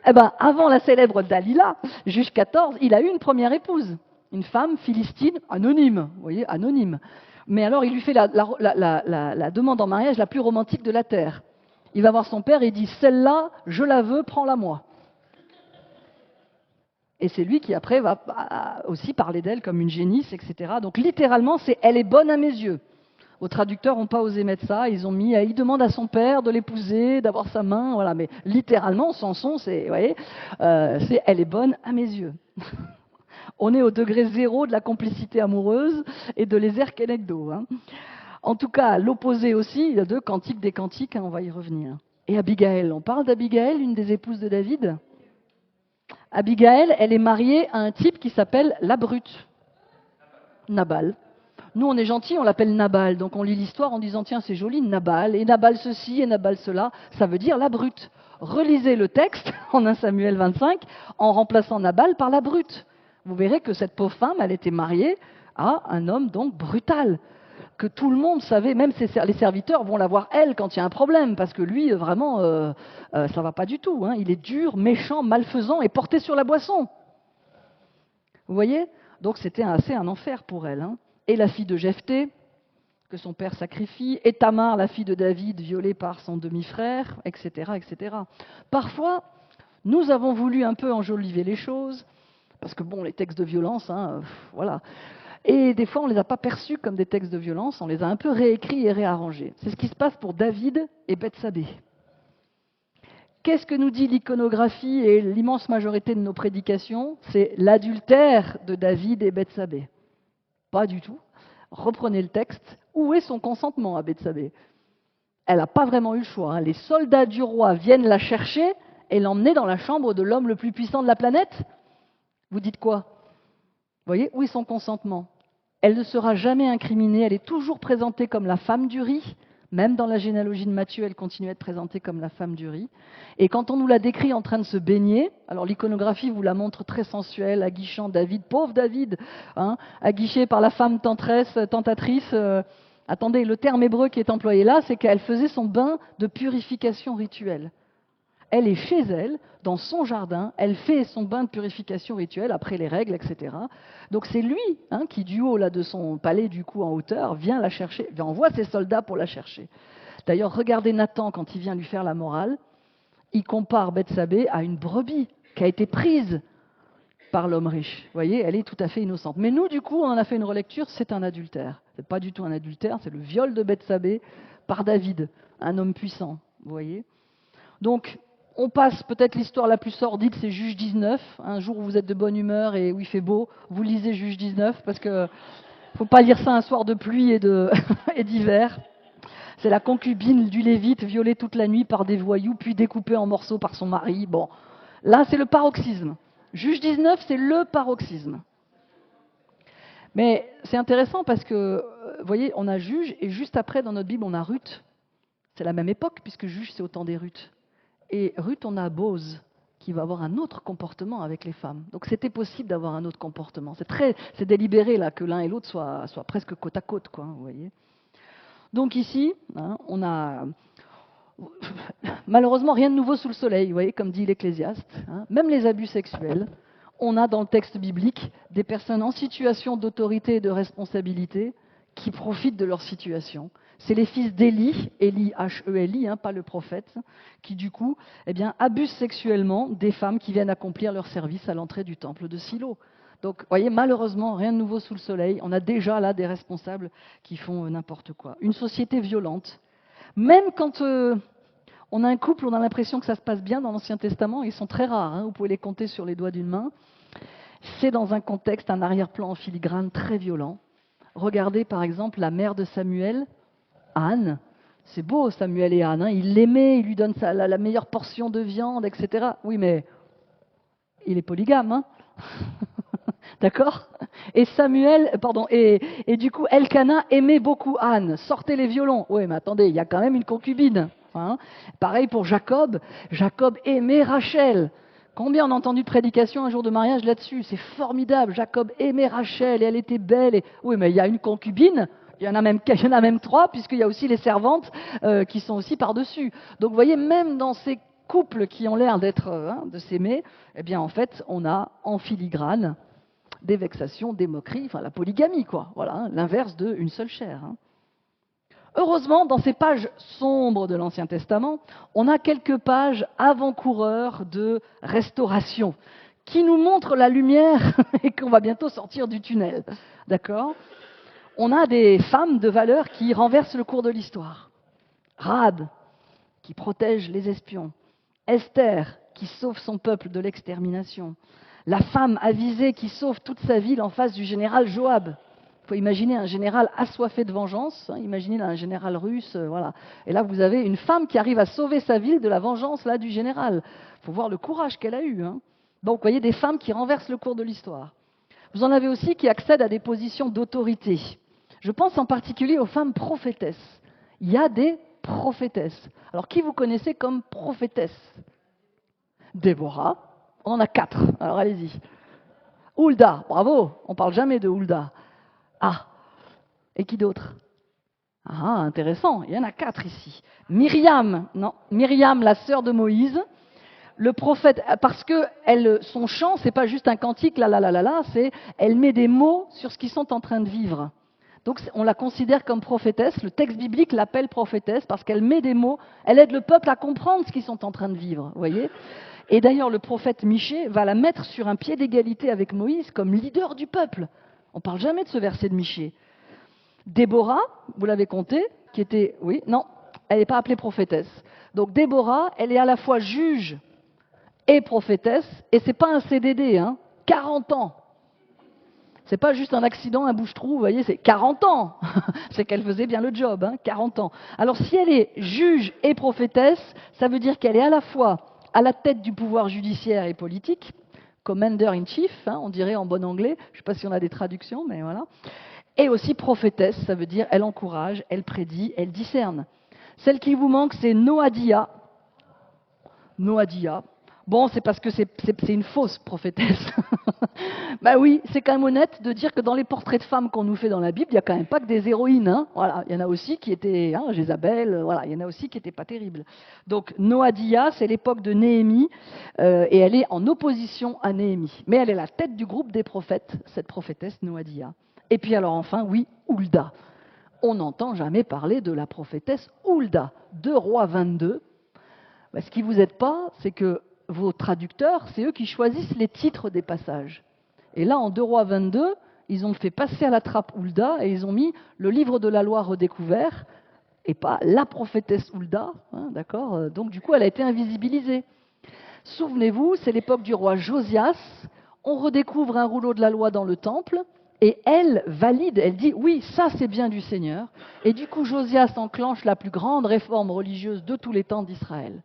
Eh bien, avant la célèbre Dalila, juge 14, il a eu une première épouse, une femme philistine anonyme, vous voyez, anonyme. Mais alors, il lui fait la demande en mariage la plus romantique de la terre. Il va voir son père et il dit, celle-là, je la veux, prends-la moi. Et c'est lui qui, après, va aussi parler d'elle comme une génisse, etc. Donc, littéralement, c'est « elle est bonne à mes yeux ». Vos traducteurs n'ont pas osé mettre ça, ils ont mis « il demande à son père de l'épouser, d'avoir sa main », voilà. Mais littéralement, Samson, c'est « elle est bonne à mes yeux ». On est au degré 0 de la complicité amoureuse et de l'Ezer Kenegdo. En tout cas, l'opposé aussi, il y a 2 cantiques des cantiques, on va y revenir. Et Abigaël, on parle d'Abigaël, une des épouses de David. Abigaël, elle est mariée à un type qui s'appelle la brute, Nabal. Nous, on est gentils, on l'appelle Nabal. Donc on lit l'histoire en disant, tiens, c'est joli, Nabal, et Nabal ceci, et Nabal cela. Ça veut dire la brute. Relisez le texte en 1 Samuel 25 en remplaçant Nabal par la brute. Vous verrez que cette pauvre femme, elle était mariée à un homme donc brutal. Que tout le monde savait, même les serviteurs vont la voir elle quand il y a un problème, parce que lui, vraiment, ça ne va pas du tout. Il est dur, méchant, malfaisant et porté sur la boisson. Vous voyez? Donc c'était assez un enfer pour elle. Et la fille de Jephthé, que son père sacrifie, et Tamar, la fille de David, violée par son demi-frère, etc., etc. Parfois, nous avons voulu un peu enjoliver les choses, parce que bon, les textes de violence, voilà. Et des fois, on ne les a pas perçus comme des textes de violence, on les a un peu réécrits et réarrangés. C'est ce qui se passe pour David et Bethsabée. Qu'est-ce que nous dit l'iconographie et l'immense majorité de nos prédications? C'est l'adultère de David et Bethsabée. Pas du tout. Reprenez le texte. Où est son consentement à Bethsabée? Elle n'a pas vraiment eu le choix. Les soldats du roi viennent la chercher et l'emmener dans la chambre de l'homme le plus puissant de la planète. Vous dites quoi? Vous voyez, où est son consentement? Elle ne sera jamais incriminée. Elle est toujours présentée comme la femme du riz. Même dans la généalogie de Matthieu, elle continue à être présentée comme la femme du riz. Et quand on nous la décrit en train de se baigner, alors l'iconographie vous la montre très sensuelle, aguichant David, pauvre David, aguiché par la femme tentatrice. Attendez, le terme hébreu qui est employé là, c'est qu'elle faisait son bain de purification rituelle. Elle est chez elle, dans son jardin, elle fait son bain de purification rituelle après les règles, etc. Donc c'est lui qui, du haut là, de son palais, du coup en hauteur, vient la chercher, envoie ses soldats pour la chercher. D'ailleurs, regardez Nathan quand il vient lui faire la morale, il compare Bethsabée à une brebis qui a été prise par l'homme riche. Vous voyez, elle est tout à fait innocente. Mais nous, du coup, on en a fait une relecture, c'est un adultère. C'est pas du tout un adultère, c'est le viol de Bethsabée par David, un homme puissant. Vous voyez. Donc, on passe peut-être l'histoire la plus sordide, c'est Juge 19. Un jour où vous êtes de bonne humeur et où il fait beau, vous lisez Juge 19 parce que faut pas lire ça un soir de pluie et d'hiver. C'est la concubine du Lévite violée toute la nuit par des voyous, puis découpée en morceaux par son mari. Bon, là c'est le paroxysme. Juge 19, c'est le paroxysme. Mais c'est intéressant parce que, vous voyez, on a Juge et juste après dans notre Bible on a Ruth. C'est la même époque puisque Juge c'est au temps des Ruth. Et Ruth, on a Boz, qui va avoir un autre comportement avec les femmes. Donc c'était possible d'avoir un autre comportement. C'est délibéré là que l'un et l'autre soient presque côte à côte, quoi, vous voyez. Donc ici, on a malheureusement rien de nouveau sous le soleil, vous voyez, comme dit l'Ecclésiaste. Même les abus sexuels, on a dans le texte biblique des personnes en situation d'autorité et de responsabilité qui profitent de leur situation. C'est les fils d'Élie, Élie, H-E-L-I, pas le prophète, qui du coup abusent sexuellement des femmes qui viennent accomplir leur service à l'entrée du temple de Silo. Donc, vous voyez, malheureusement, rien de nouveau sous le soleil. On a déjà là des responsables qui font n'importe quoi. Une société violente. Même quand on a un couple, on a l'impression que ça se passe bien dans l'Ancien Testament. Ils sont très rares, vous pouvez les compter sur les doigts d'une main. C'est dans un contexte, un arrière-plan en filigrane très violent. Regardez par exemple la mère de Samuel, Anne. C'est beau, Samuel et Anne. Il l'aimait, il lui donne la meilleure portion de viande, etc. Oui, mais il est polygame, D'accord ? Et et du coup, Elkana aimait beaucoup Anne. Sortez les violons. Oui, mais attendez, il y a quand même une concubine. Pareil pour Jacob. Jacob aimait Rachel. Combien on a entendu de prédications un jour de mariage là-dessus ? C'est formidable. Jacob aimait Rachel et elle était belle. Oui, mais il y a une concubine. Il y en a même 3, puisqu'il y a aussi les servantes qui sont aussi par-dessus. Donc vous voyez, même dans ces couples qui ont l'air de s'aimer, en fait, on a en filigrane des vexations, des moqueries, la polygamie, quoi. Voilà, l'inverse d'une seule chair. Heureusement, dans ces pages sombres de l'Ancien Testament, on a quelques pages avant-coureurs de restauration qui nous montrent la lumière et qu'on va bientôt sortir du tunnel. D'accord ? On a des femmes de valeur qui renversent le cours de l'histoire. Rahab, qui protège les espions. Esther, qui sauve son peuple de l'extermination. La femme avisée qui sauve toute sa ville en face du général Joab. Il faut imaginer un général assoiffé de vengeance. Imaginez là, un général russe, voilà. Et là, vous avez une femme qui arrive à sauver sa ville de la vengeance là, du général. Il faut voir le courage qu'elle a eu. Donc, vous voyez des femmes qui renversent le cours de l'histoire. Vous en avez aussi qui accèdent à des positions d'autorité. Je pense en particulier aux femmes prophétesses. Il y a des prophétesses. Alors, qui vous connaissez comme prophétesse ? Déborah. On en a 4. Alors, allez-y. Hulda. Bravo. On ne parle jamais de Hulda. Ah. Et qui d'autre ? Ah, intéressant. Il y en a 4 ici. Myriam. Non. Myriam, la sœur de Moïse. Le prophète, parce que son chant, c'est pas juste un cantique, c'est elle met des mots sur ce qu'ils sont en train de vivre. Donc on la considère comme prophétesse. Le texte biblique l'appelle prophétesse parce qu'elle met des mots, elle aide le peuple à comprendre ce qu'ils sont en train de vivre. Vous voyez ? Et d'ailleurs, le prophète Michée va la mettre sur un pied d'égalité avec Moïse comme leader du peuple. On ne parle jamais de ce verset de Michée. Déborah, vous l'avez compté, qui était, oui, non, elle n'est pas appelée prophétesse. Donc Déborah, elle est à la fois juge et prophétesse, et c'est pas un CDD, 40 ans. C'est pas juste un accident, un bouche-trou, vous voyez, c'est 40 ans. C'est qu'elle faisait bien le job, 40 ans. Alors si elle est juge et prophétesse, ça veut dire qu'elle est à la fois à la tête du pouvoir judiciaire et politique, commander in chief, on dirait en bon anglais, je ne sais pas si on a des traductions, mais voilà. Et aussi prophétesse, ça veut dire elle encourage, elle prédit, elle discerne. Celle qui vous manque, c'est Noadia. Noadia. Bon, c'est parce que c'est une fausse prophétesse. Ben oui, c'est quand même honnête de dire que dans les portraits de femmes qu'on nous fait dans la Bible, il n'y a quand même pas que des héroïnes. Hein. Voilà, il y en a aussi qui étaient, Jézabel, voilà, il y en a aussi qui n'étaient pas terribles. Donc Noadia, c'est l'époque de Néhémie, et elle est en opposition à Néhémie. Mais elle est la tête du groupe des prophètes, cette prophétesse Noadia. Et puis alors enfin, oui, Hulda. On n'entend jamais parler de la prophétesse Hulda, 2 Rois 22. Ben, ce qui ne vous aide pas, c'est que vos traducteurs, c'est eux qui choisissent les titres des passages. Et là, en 2 Rois 22, ils ont fait passer à la trappe Hulda et ils ont mis le livre de la loi redécouvert et pas la prophétesse Hulda, hein, d'accord ? Donc du coup, elle a été invisibilisée. Souvenez-vous, c'est l'époque du roi Josias. On redécouvre un rouleau de la loi dans le temple et elle valide, elle dit oui, ça c'est bien du Seigneur. Et du coup, Josias enclenche la plus grande réforme religieuse de tous les temps d'Israël.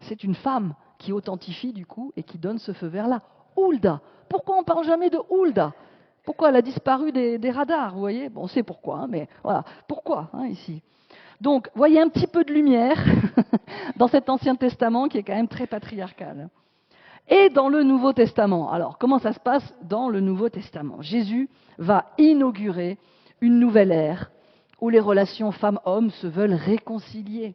C'est une femme qui authentifie du coup et qui donne ce feu vert-là. Hulda. Pourquoi on ne parle jamais de Hulda ? Pourquoi elle a disparu des radars, vous voyez ? Bon, on sait pourquoi, hein, mais voilà. Pourquoi, ici ? Donc, voyez un petit peu de lumière dans cet Ancien Testament qui est quand même très patriarcal. Et dans le Nouveau Testament. Alors, comment ça se passe dans le Nouveau Testament ? Jésus va inaugurer une nouvelle ère où les relations femmes-hommes se veulent réconcilier.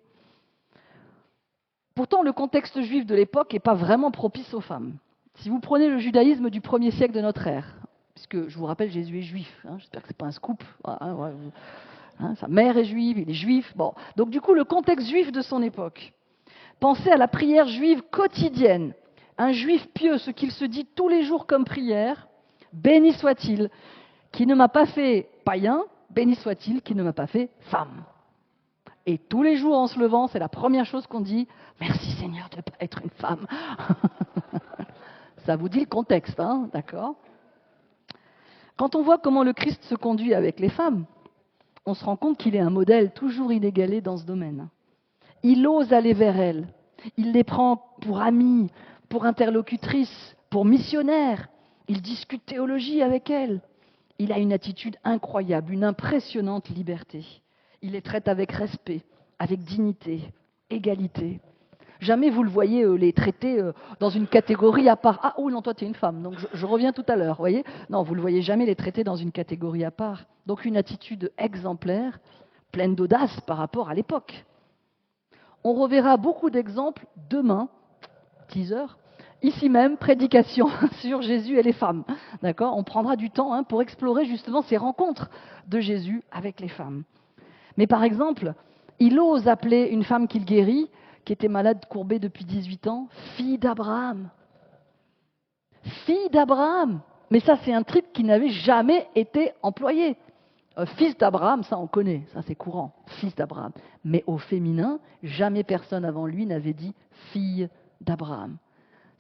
Pourtant, le contexte juif de l'époque n'est pas vraiment propice aux femmes. Si vous prenez le judaïsme du 1er siècle de notre ère, puisque je vous rappelle, Jésus est juif, j'espère que ce n'est pas un scoop, sa mère est juive, il est juif. Bon. Donc du coup, le contexte juif de son époque. Pensez à la prière juive quotidienne. Un juif pieux, ce qu'il se dit tous les jours comme prière, béni soit-il, qui ne m'a pas fait païen, béni soit-il, qui ne m'a pas fait femme. Et tous les jours en se levant, c'est la première chose qu'on dit, merci Seigneur de ne pas être une femme. Ça vous dit le contexte, d'accord ? Quand on voit comment le Christ se conduit avec les femmes, on se rend compte qu'il est un modèle toujours inégalé dans ce domaine. Il ose aller vers elles. Il les prend pour amies, pour interlocutrices, pour missionnaires. Il discute théologie avec elles. Il a une attitude incroyable, une impressionnante liberté. Il les traite avec respect, avec dignité, égalité. Jamais vous le voyez les traiter dans une catégorie à part. Ah oui, non, toi tu es une femme, donc je reviens tout à l'heure, vous voyez ? Non, vous ne le voyez jamais les traiter dans une catégorie à part. Donc une attitude exemplaire, pleine d'audace par rapport à l'époque. On reverra beaucoup d'exemples demain, teaser, ici même, prédication sur Jésus et les femmes. D'accord ? On prendra du temps pour explorer justement ces rencontres de Jésus avec les femmes. Mais par exemple, il ose appeler une femme qu'il guérit, qui était malade, courbée depuis 18 ans, fille d'Abraham. Fille d'Abraham. Mais ça, c'est un truc qui n'avait jamais été employé. Fils d'Abraham, ça on connaît, ça c'est courant, fils d'Abraham. Mais au féminin, jamais personne avant lui n'avait dit fille d'Abraham.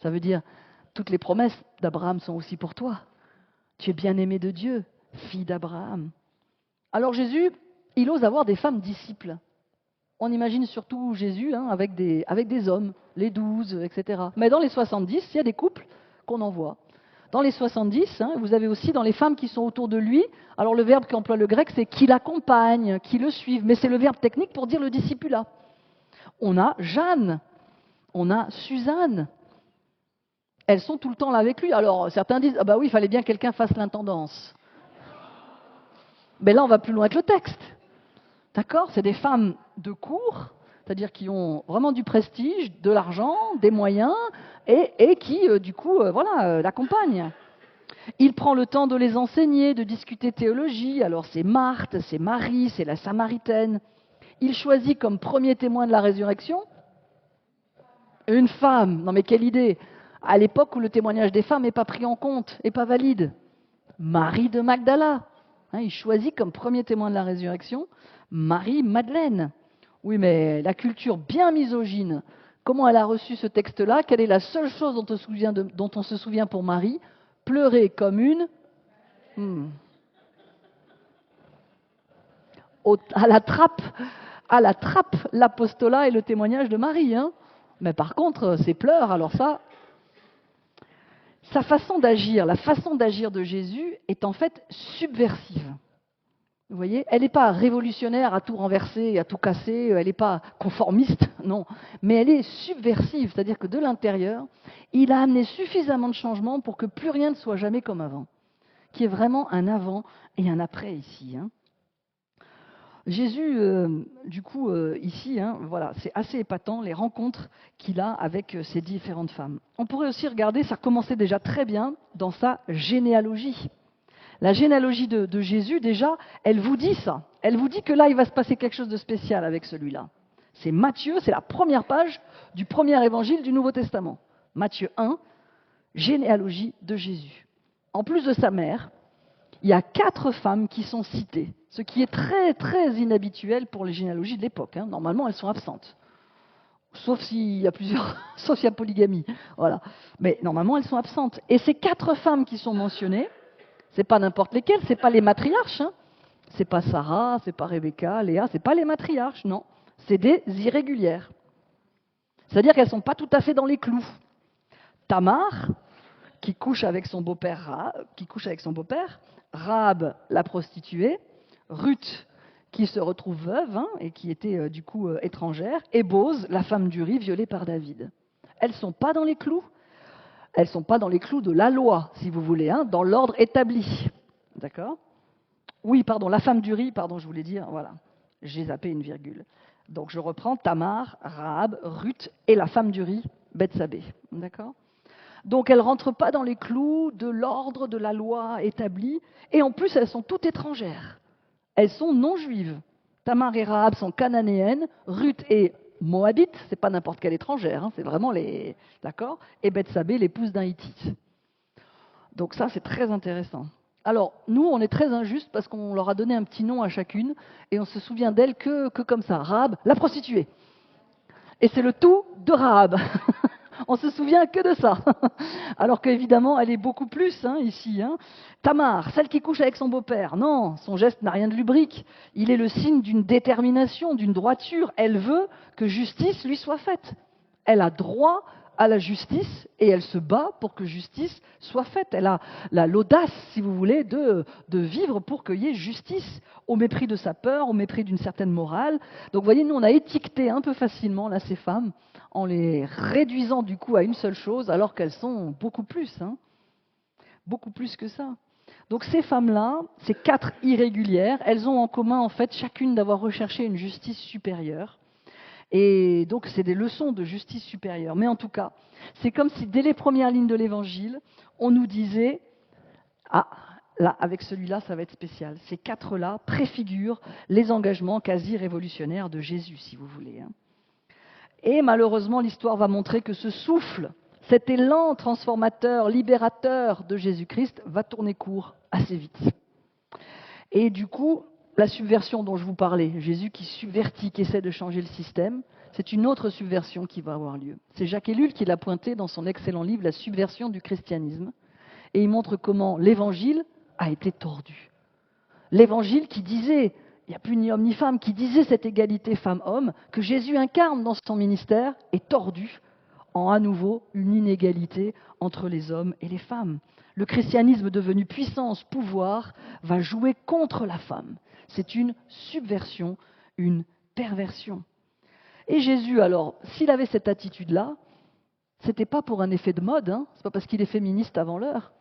Ça veut dire, toutes les promesses d'Abraham sont aussi pour toi. Tu es bien-aimée de Dieu, fille d'Abraham. Alors Jésus, il ose avoir des femmes disciples. On imagine surtout Jésus avec des hommes, les 12, etc. Mais dans les 70, il y a des couples qu'on envoie. Dans les 70, vous avez aussi dans les femmes qui sont autour de lui, alors le verbe qu'emploie le grec, c'est qui l'accompagne, qui le suivent, mais c'est le verbe technique pour dire le discipulat. On a Jeanne, on a Suzanne. Elles sont tout le temps là avec lui. Alors certains disent, ah bah oui, il fallait bien que quelqu'un fasse l'intendance. Mais là, on va plus loin que le texte. D'accord ? C'est des femmes de cour, c'est-à-dire qui ont vraiment du prestige, de l'argent, des moyens, et qui, du coup, l'accompagnent. Il prend le temps de les enseigner, de discuter théologie. Alors c'est Marthe, c'est Marie, c'est la Samaritaine. Il choisit comme premier témoin de la résurrection une femme. Non mais quelle idée ! À l'époque où le témoignage des femmes n'est pas pris en compte, n'est pas valide. Marie de Magdala. Il choisit comme premier témoin de la résurrection Marie-Madeleine. Oui, mais la culture bien misogyne, comment elle a reçu ce texte-là ? Quelle est la seule chose dont on se souvient pour Marie ? Pleurer comme une... À la trappe, l'apostolat et le témoignage de Marie. Mais par contre, ses pleurs, alors ça... Sa façon d'agir, la façon d'agir de Jésus est en fait subversive. Vous voyez, elle n'est pas révolutionnaire à tout renverser, à tout casser, elle n'est pas conformiste, non, mais elle est subversive, c'est-à-dire que de l'intérieur, il a amené suffisamment de changements pour que plus rien ne soit jamais comme avant, qui est vraiment un avant et un après ici. Jésus, ici, voilà, c'est assez épatant les rencontres qu'il a avec ces différentes femmes. On pourrait aussi regarder, ça commençait déjà très bien dans sa généalogie. La généalogie de Jésus, déjà, elle vous dit ça. Elle vous dit que là, il va se passer quelque chose de spécial avec celui-là. C'est Matthieu, c'est la première page du premier évangile du Nouveau Testament. Matthieu 1, généalogie de Jésus. En plus de sa mère, il y a 4 femmes qui sont citées, ce qui est très, très inhabituel pour les généalogies de l'époque. Normalement, elles sont absentes. Sauf s'il y a sauf s'il y a polygamie. Voilà. Mais normalement, elles sont absentes. Et ces 4 femmes qui sont mentionnées, c'est pas n'importe lesquelles, c'est pas les matriarches. C'est pas Sarah, c'est pas Rebecca, Léa, c'est pas les matriarches, non. C'est des irrégulières. C'est-à-dire qu'elles sont pas tout à fait dans les clous. Tamar, qui couche avec son beau-père, Rahab, la prostituée, Ruth, qui se retrouve veuve et qui était étrangère, et Bose, la femme d'Uri, violée par David. Elles sont pas dans les clous. Elles ne sont pas dans les clous de la loi, si vous voulez, dans l'ordre établi. D'accord ? Oui, pardon, la femme d'Uri, je voulais dire, voilà, j'ai zappé une virgule. Donc je reprends Tamar, Rahab, Ruth et la femme d'Uri, Bethsabée. D'accord ? Donc elles ne rentrent pas dans les clous de l'ordre de la loi établie, et en plus elles sont toutes étrangères. Elles sont non juives. Tamar et Rahab sont cananéennes, Ruth est Moabite, c'est pas n'importe quelle étrangère, c'est vraiment les... D'accord ? Et Bethsabée, l'épouse d'un Hittite. Donc ça, c'est très intéressant. Alors, nous, on est très injustes parce qu'on leur a donné un petit nom à chacune et on se souvient d'elle que comme ça. Rahab, la prostituée. Et c'est le tout de Rahab. On se souvient que de ça. Alors qu'évidemment, elle est beaucoup plus ici. Tamar, celle qui couche avec son beau-père. Non, son geste n'a rien de lubrique. Il est le signe d'une détermination, d'une droiture. Elle veut que justice lui soit faite. Elle a droit à la justice et elle se bat pour que justice soit faite. Elle a l'audace, si vous voulez, de vivre pour qu'il y ait justice, au mépris de sa peur, au mépris d'une certaine morale. Donc vous voyez, nous on a étiqueté un peu facilement là, ces femmes en les réduisant du coup à une seule chose, alors qu'elles sont beaucoup plus que ça. Donc ces femmes-là, ces 4 irrégulières, elles ont en commun en fait chacune d'avoir recherché une justice supérieure. Et donc, c'est des leçons de justice supérieure. Mais en tout cas, c'est comme si, dès les premières lignes de l'Évangile, on nous disait « Ah, là, avec celui-là, ça va être spécial. » Ces 4-là préfigurent les engagements quasi révolutionnaires de Jésus, si vous voulez. Et malheureusement, l'histoire va montrer que ce souffle, cet élan transformateur, libérateur de Jésus-Christ, va tourner court assez vite. Et du coup, la subversion dont je vous parlais, Jésus qui subvertit, qui essaie de changer le système, c'est une autre subversion qui va avoir lieu. C'est Jacques Ellul qui l'a pointé dans son excellent livre « La subversion du christianisme ». Et il montre comment l'évangile a été tordu. L'évangile qui disait, il n'y a plus ni homme ni femme, qui disait cette égalité femme-homme, que Jésus incarne dans son ministère, est tordu en à nouveau une inégalité entre les hommes et les femmes. Le christianisme devenu puissance, pouvoir, va jouer contre la femme. C'est une subversion, une perversion. Et Jésus, alors, s'il avait cette attitude-là, c'était pas pour un effet de mode, c'est pas parce qu'il est féministe avant l'heure.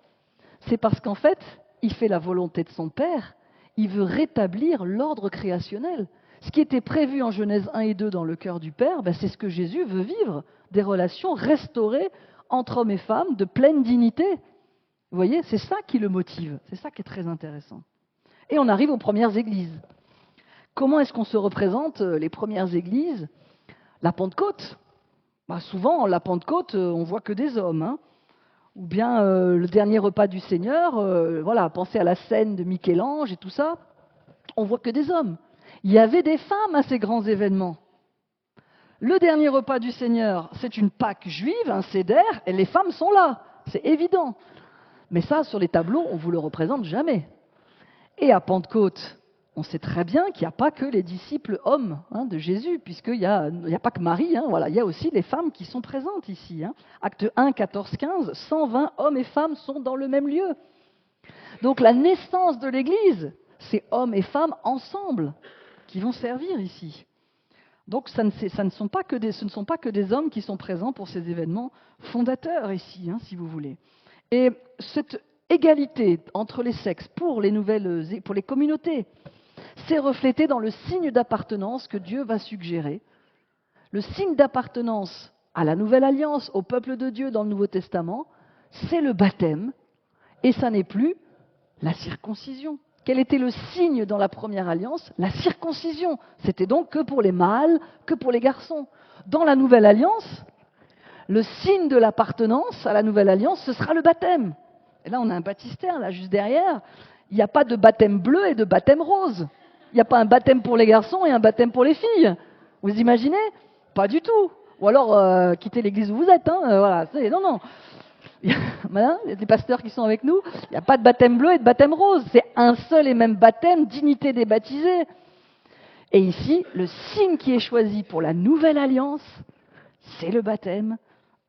C'est parce qu'en fait, il fait la volonté de son Père, il veut rétablir l'ordre créationnel. Ce qui était prévu en Genèse 1 et 2 dans le cœur du Père, c'est ce que Jésus veut vivre, des relations restaurées entre hommes et femmes de pleine dignité. Vous voyez, c'est ça qui le motive, c'est ça qui est très intéressant. Et on arrive aux premières églises. Comment est-ce qu'on se représente les premières églises ? La Pentecôte. Souvent, la Pentecôte, on voit que des hommes. Ou bien le dernier repas du Seigneur, pensez à la scène de Michel-Ange et tout ça, on voit que des hommes. Il y avait des femmes à ces grands événements. Le dernier repas du Seigneur, c'est une Pâque juive, un Seder, et les femmes sont là, c'est évident. Mais ça, sur les tableaux, on ne vous le représente jamais. Et à Pentecôte, on sait très bien qu'il n'y a pas que les disciples hommes de Jésus, puisqu'il n'y a pas que Marie, il y a aussi les femmes qui sont présentes ici. Acte 1, 14, 15, 120 hommes et femmes sont dans le même lieu. Donc la naissance de l'Église, c'est hommes et femmes ensemble qui vont servir ici. Donc ce ne sont pas que des hommes qui sont présents pour ces événements fondateurs ici, si vous voulez. Et cette égalité entre les sexes pour les communautés, c'est reflété dans le signe d'appartenance que Dieu va suggérer. Le signe d'appartenance à la Nouvelle Alliance, au peuple de Dieu dans le Nouveau Testament, c'est le baptême, et ça n'est plus la circoncision. Quel était le signe dans la première alliance? La circoncision. C'était donc que pour les mâles, que pour les garçons. Dans la Nouvelle Alliance, le signe de l'appartenance à la Nouvelle Alliance, ce sera le baptême. Et là, on a un baptistère, là, juste derrière. Il n'y a pas de baptême bleu et de baptême rose. Il n'y a pas un baptême pour les garçons et un baptême pour les filles. Vous imaginez? Pas du tout. Ou alors, quittez l'église où vous êtes. Voilà. Non. Madame, il y a des pasteurs qui sont avec nous. Il n'y a pas de baptême bleu et de baptême rose. C'est un seul et même baptême, dignité des baptisés. Et ici, le signe qui est choisi pour la nouvelle alliance, c'est le baptême.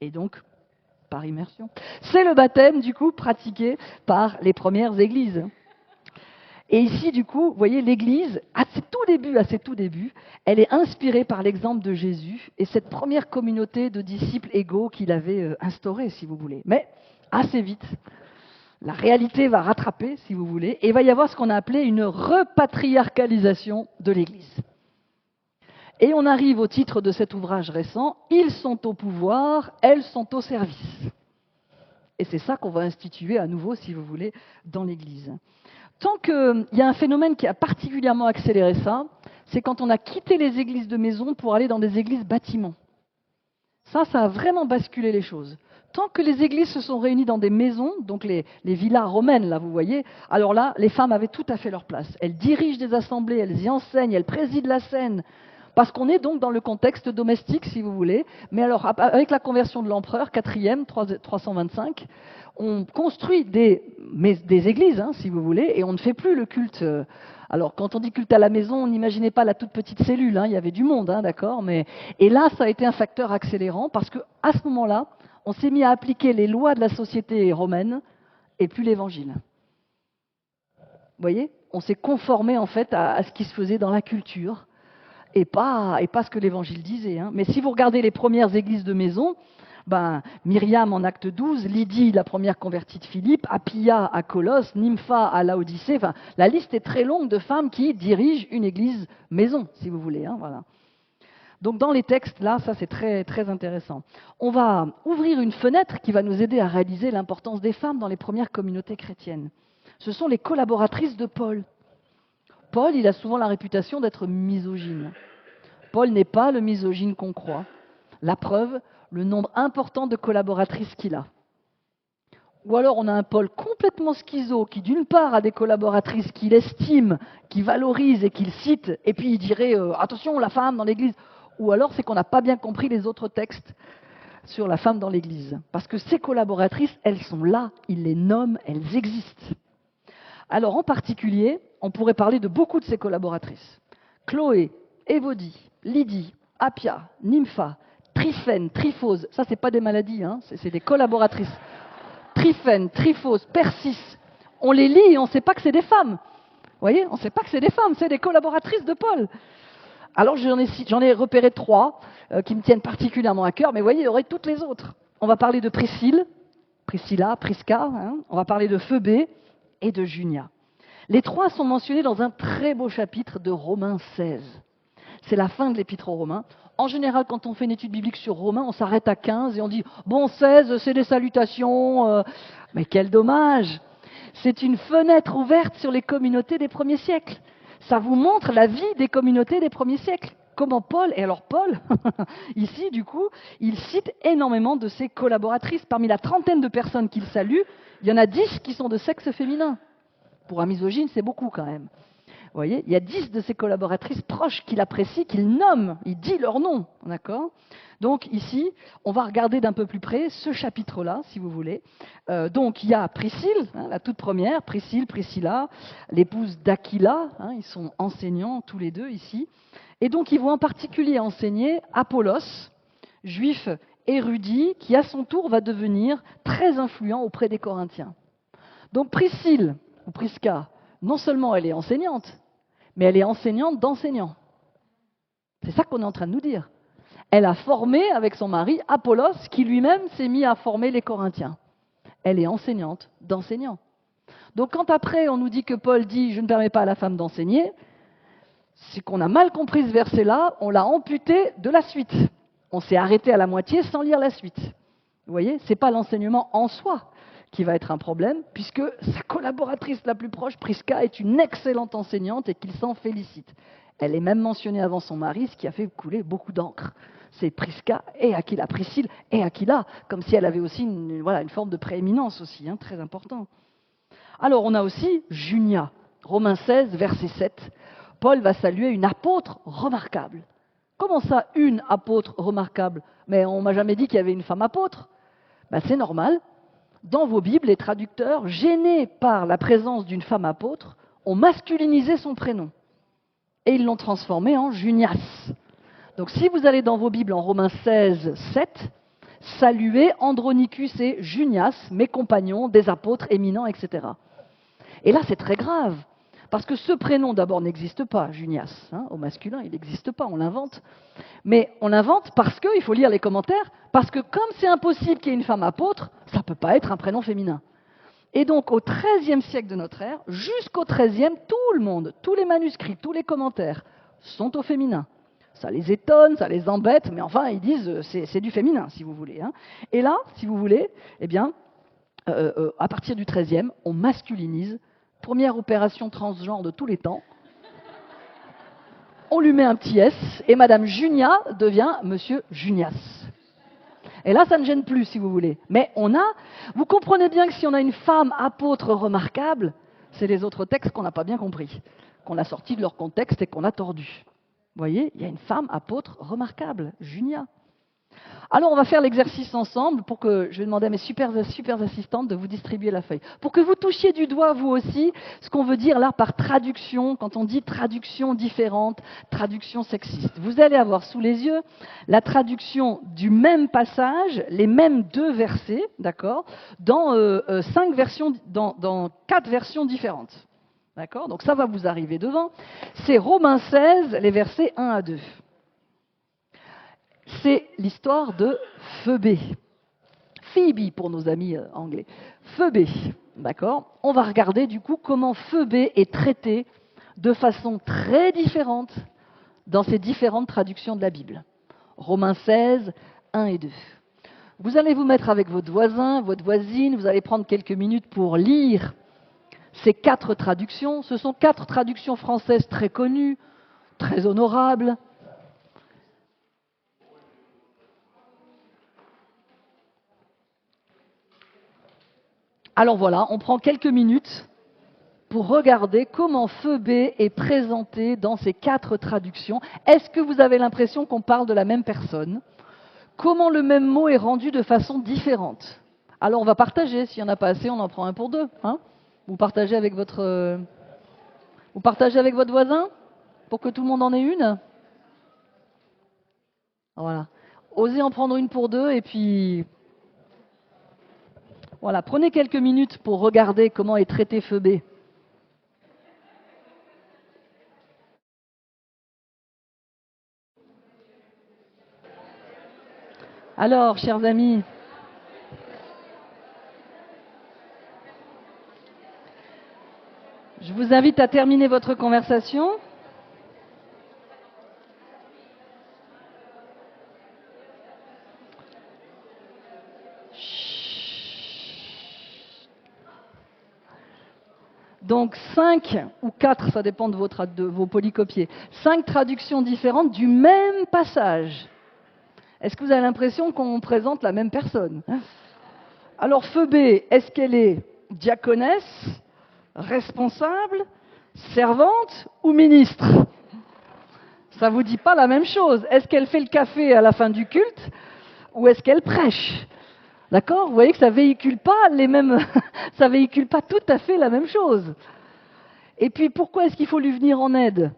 Et donc, par immersion. C'est le baptême, du coup, pratiqué par les premières églises. Et ici, du coup, vous voyez, l'Église, à ses tout débuts, elle est inspirée par l'exemple de Jésus et cette première communauté de disciples égaux qu'il avait instaurée, si vous voulez. Mais assez vite, la réalité va rattraper, si vous voulez, et il va y avoir ce qu'on a appelé une repatriarcalisation de l'Église. Et on arrive au titre de cet ouvrage récent, « Ils sont au pouvoir, elles sont au service ». Et c'est ça qu'on va instituer à nouveau, si vous voulez, dans l'Église. Tant qu'il y a un phénomène qui a particulièrement accéléré ça, c'est quand on a quitté les églises de maison pour aller dans des églises bâtiments. Ça a vraiment basculé les choses. Tant que les églises se sont réunies dans des maisons, donc les villas romaines, là, vous voyez, alors là, les femmes avaient tout à fait leur place. Elles dirigent des assemblées, elles y enseignent, elles président la scène. Parce qu'on est donc dans le contexte domestique, si vous voulez. Mais alors, avec la conversion de l'empereur, 4e, 325, on construit des églises, si vous voulez, et on ne fait plus le culte. Alors, quand on dit culte à la maison, n'imaginez pas la toute petite cellule, il y avait du monde, d'accord. Et là, ça a été un facteur accélérant, parce qu'à ce moment-là, on s'est mis à appliquer les lois de la société romaine, et plus l'Évangile. Vous voyez? On s'est conformé, en fait, à ce qui se faisait dans la culture. Et pas ce que l'Évangile disait. Mais si vous regardez les premières églises de maison, Myriam en acte 12, Lydie, la première convertie de Philippe, Appia à Colosse, Nympha à Laodicée, la liste est très longue de femmes qui dirigent une église maison, si vous voulez. Voilà. Donc dans les textes, là, ça c'est très, très intéressant. On va ouvrir une fenêtre qui va nous aider à réaliser l'importance des femmes dans les premières communautés chrétiennes. Ce sont les collaboratrices de Paul. Paul, il a souvent la réputation d'être misogyne. Paul n'est pas le misogyne qu'on croit. La preuve, le nombre important de collaboratrices qu'il a. Ou alors on a un Paul complètement schizo qui d'une part a des collaboratrices qu'il estime, qu'il valorise et qu'il cite, et puis il dirait attention la femme dans l'église. Ou alors c'est qu'on n'a pas bien compris les autres textes sur la femme dans l'église. Parce que ces collaboratrices, elles sont là, il les nomme, elles existent. Alors en particulier, on pourrait parler de beaucoup de ces collaboratrices. Chloé, Évodie, Lydie, Appia, Nympha, Tryphène, Tryphose, ça c'est pas des maladies, c'est des collaboratrices. Tryphène, Tryphose, Persis, on les lit et on ne sait pas que c'est des femmes. Vous voyez, on ne sait pas que c'est des femmes, c'est des collaboratrices de Paul. Alors j'en ai repéré 3 qui me tiennent particulièrement à cœur, mais vous voyez, il y aurait toutes les autres. On va parler de Priscilla, Prisca, on va parler de Phoebé et de Junia. Les 3 sont mentionnés dans un très beau chapitre de Romains 16. C'est la fin de l'épître aux Romains. En général, quand on fait une étude biblique sur Romains, on s'arrête à 15 et on dit « Bon, 16, c'est des salutations. » Mais quel dommage! C'est une fenêtre ouverte sur les communautés des premiers siècles. Ça vous montre la vie des communautés des premiers siècles. Comment Paul, et alors Paul, ici du coup, il cite énormément de ses collaboratrices. Parmi la trentaine de personnes qu'il salue, il y en a 10 qui sont de sexe féminin. Pour un misogyne, c'est beaucoup quand même. Vous voyez, il y a 10 de ses collaboratrices proches qu'il apprécie, qu'il nomme, il dit leur nom, d'accord? Donc ici, on va regarder d'un peu plus près ce chapitre-là, si vous voulez. Donc il y a Priscille, la toute première, Priscilla, l'épouse d'Aquila, ils sont enseignants tous les deux ici. Et donc ils vont en particulier enseigner Apollos, juif érudit, qui à son tour va devenir très influent auprès des Corinthiens. Donc Priscille, ou Prisca, Non seulement elle est enseignante, mais elle est enseignante d'enseignants. C'est ça qu'on est en train de nous dire. Elle a formé avec son mari Apollos, qui lui-même s'est mis à former les Corinthiens. Elle est enseignante d'enseignants. Donc quand après on nous dit que Paul dit « je ne permets pas à la femme d'enseigner », c'est qu'on a mal compris ce verset-là, on l'a amputé de la suite. On s'est arrêté à la moitié sans lire la suite. Vous voyez, ce n'est pas l'enseignement en soi qui va être un problème, puisque sa collaboratrice la plus proche, Prisca, est une excellente enseignante et qu'il s'en félicite. Elle est même mentionnée avant son mari, ce qui a fait couler beaucoup d'encre. C'est Prisca et Aquila, Priscille et Aquila, comme si elle avait aussi une forme de prééminence aussi, très important. Alors on a aussi Junia, Romains 16, verset 7. Paul va saluer une apôtre remarquable. Comment ça, une apôtre remarquable? Mais on ne m'a jamais dit qu'il y avait une femme apôtre. Ben, c'est normal. Dans vos Bibles, les traducteurs, gênés par la présence d'une femme apôtre, ont masculinisé son prénom. Et ils l'ont transformé en Junias. Donc si vous allez dans vos Bibles en Romains 16, 7, saluez Andronicus et Junias, mes compagnons, des apôtres éminents, etc. Et là, c'est très grave. Parce que ce prénom, d'abord, n'existe pas, Junias. Au masculin, il n'existe pas, on l'invente. Mais on l'invente parce que, il faut lire les commentaires, parce que comme c'est impossible qu'il y ait une femme apôtre, ça ne peut pas être un prénom féminin. Et donc, au XIIIe siècle de notre ère, jusqu'au XIIIe, tout le monde, tous les manuscrits, tous les commentaires sont au féminin. Ça les étonne, ça les embête, mais enfin, ils disent c'est du féminin, si vous voulez. Et là, si vous voulez, eh bien, à partir du XIIIe, on masculinise. Première opération transgenre de tous les temps. On lui met un petit S et Madame Junia devient Monsieur Junias. Et là, ça ne gêne plus, si vous voulez. Mais vous comprenez bien que si on a une femme apôtre remarquable, c'est les autres textes qu'on n'a pas bien compris, qu'on a sortis de leur contexte et qu'on a tordus. Vous voyez, il y a une femme apôtre remarquable, Junia. Alors, on va faire l'exercice ensemble pour que je vais demander à mes super assistantes de vous distribuer la feuille. Pour que vous touchiez du doigt, vous aussi, ce qu'on veut dire là par traduction, quand on dit traduction différente, traduction sexiste. Vous allez avoir sous les yeux la traduction du même passage, les mêmes 2 versets, d'accord, dans 4 versions différentes. D'accord ? Donc ça va vous arriver devant. C'est Romains 16, les versets 1 à 2. C'est l'histoire de Phoebe. Phoebe pour nos amis anglais. Phoebe, d'accord ? On va regarder du coup comment Phoebe est traitée de façon très différente dans ces différentes traductions de la Bible. Romains 16, 1 et 2. Vous allez vous mettre avec votre voisin, votre voisine, vous allez prendre quelques minutes pour lire ces 4 traductions. Ce sont 4 traductions françaises très connues, très honorables. Alors voilà, on prend quelques minutes pour regarder comment Phoebe est présenté dans ces 4 traductions. Est-ce que vous avez l'impression qu'on parle de la même personne ? Comment le même mot est rendu de façon différente ? Alors on va partager, s'il n'y en a pas assez, on en prend un pour 2. Vous partagez avec votre voisin pour que tout le monde en ait une ? Voilà. Osez en prendre une pour 2 et puis... Voilà, prenez quelques minutes pour regarder comment est traité Phoebe. Alors, chers amis, je vous invite à terminer votre conversation. Donc 5 ou 4, ça dépend de vos polycopiés, 5 traductions différentes du même passage. Est-ce que vous avez l'impression qu'on présente la même personne ? Alors Phoebe, est-ce qu'elle est diaconesse, responsable, servante ou ministre ? Ça ne vous dit pas la même chose. Est-ce qu'elle fait le café à la fin du culte ou est-ce qu'elle prêche ? D'accord ? Vous voyez que ça véhicule pas ça véhicule pas tout à fait la même chose. Et puis pourquoi est-ce qu'il faut lui venir en aide ?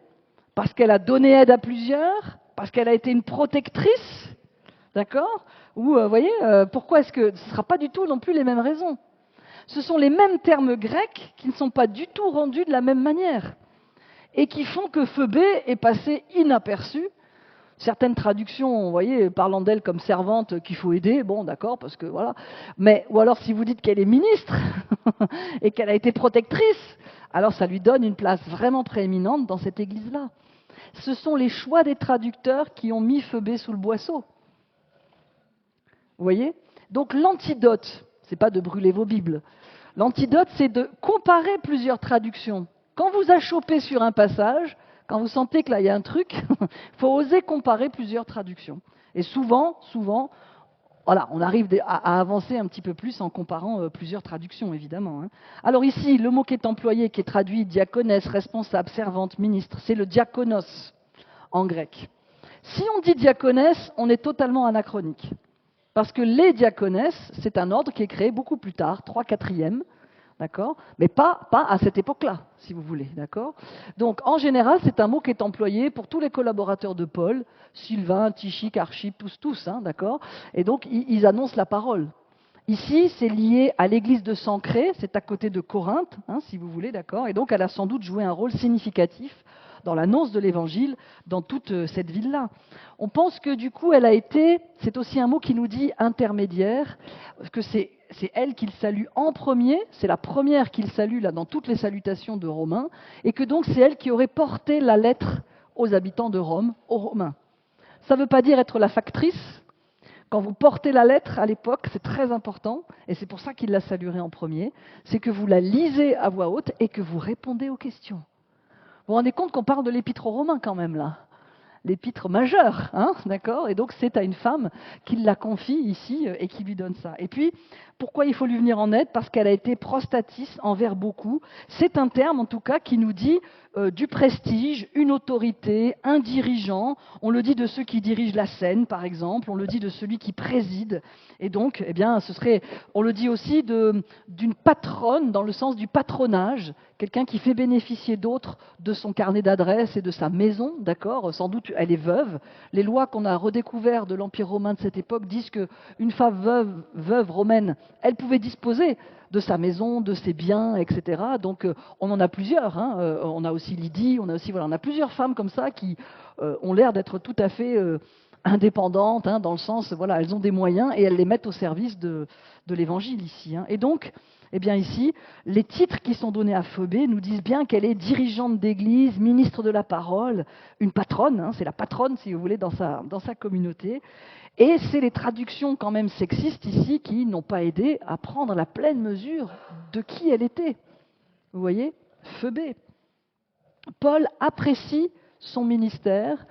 Parce qu'elle a donné aide à plusieurs ? Parce qu'elle a été une protectrice ? D'accord ? Ou, vous voyez, pourquoi est-ce que ce ne sera pas du tout non plus les mêmes raisons ? Ce sont les mêmes termes grecs qui ne sont pas du tout rendus de la même manière et qui font que Phœbé est passé inaperçu. Certaines traductions, vous voyez, parlant d'elle comme servante qu'il faut aider, bon d'accord, parce que voilà. Mais, ou alors si vous dites qu'elle est ministre et qu'elle a été protectrice, alors ça lui donne une place vraiment prééminente dans cette église-là. Ce sont les choix des traducteurs qui ont mis Phœbé sous le boisseau. Vous voyez? Donc l'antidote, c'est pas de brûler vos Bibles. L'antidote, c'est de comparer plusieurs traductions. Quand vous achoppez sur un passage, quand vous sentez que là il y a un truc, il faut oser comparer plusieurs traductions. Et souvent, voilà, on arrive à avancer un petit peu plus en comparant plusieurs traductions, évidemment. Alors ici, le mot qui est employé, qui est traduit diaconesse, responsable, servante, ministre, c'est le diakonos en grec. Si on dit diaconesse, on est totalement anachronique. Parce que les diaconesses, c'est un ordre qui est créé beaucoup plus tard, 3/4e, d'accord ? Mais pas à cette époque-là, si vous voulez, d'accord ? Donc, en général, c'est un mot qui est employé pour tous les collaborateurs de Paul, Sylvain, Tychique, Archippe, tous, d'accord ? Et donc, ils annoncent la parole. Ici, c'est lié à l'église de Sancrée, c'est à côté de Corinthe, si vous voulez, d'accord ? Et donc, elle a sans doute joué un rôle significatif dans l'annonce de l'évangile dans toute cette ville-là. On pense que du coup, elle a été, c'est aussi un mot qui nous dit intermédiaire, que c'est elle qu'il salue en premier, c'est la première qu'il salue là dans toutes les salutations de Romains, et que donc c'est elle qui aurait porté la lettre aux habitants de Rome, aux Romains. Ça ne veut pas dire être la factrice. Quand vous portez la lettre à l'époque, c'est très important, et c'est pour ça qu'il la saluerait en premier, c'est que vous la lisez à voix haute et que vous répondez aux questions. Vous vous rendez compte qu'on parle de l'épître aux Romains quand même là, l'épître majeure, d'accord ? Et donc c'est à une femme qu'il la confie ici et qui lui donne ça. Et puis, pourquoi il faut lui venir en aide ? Parce qu'elle a été prostatiste envers beaucoup. C'est un terme en tout cas qui nous dit du prestige, une autorité, un dirigeant. On le dit de ceux qui dirigent la scène, par exemple. On le dit de celui qui préside. Et donc, eh bien, on le dit aussi d'une patronne dans le sens du patronage, quelqu'un qui fait bénéficier d'autres de son carnet d'adresses et de sa maison, d'accord ? Sans doute, elle est veuve. Les lois qu'on a redécouvertes de l'Empire romain de cette époque disent qu'une femme veuve romaine, elle pouvait disposer de sa maison, de ses biens, etc. Donc, on en a plusieurs. On a aussi Lydie, on a plusieurs femmes comme ça qui ont l'air d'être tout à fait indépendantes, dans le sens, voilà, elles ont des moyens et elles les mettent au service de l'Évangile ici. Et donc, eh bien ici, les titres qui sont donnés à Phœbé nous disent bien qu'elle est dirigeante d'église, ministre de la parole, une patronne, c'est la patronne, si vous voulez, dans sa communauté. Et c'est les traductions quand même sexistes ici qui n'ont pas aidé à prendre la pleine mesure de qui elle était. Vous voyez, Phœbé. Paul apprécie son ministère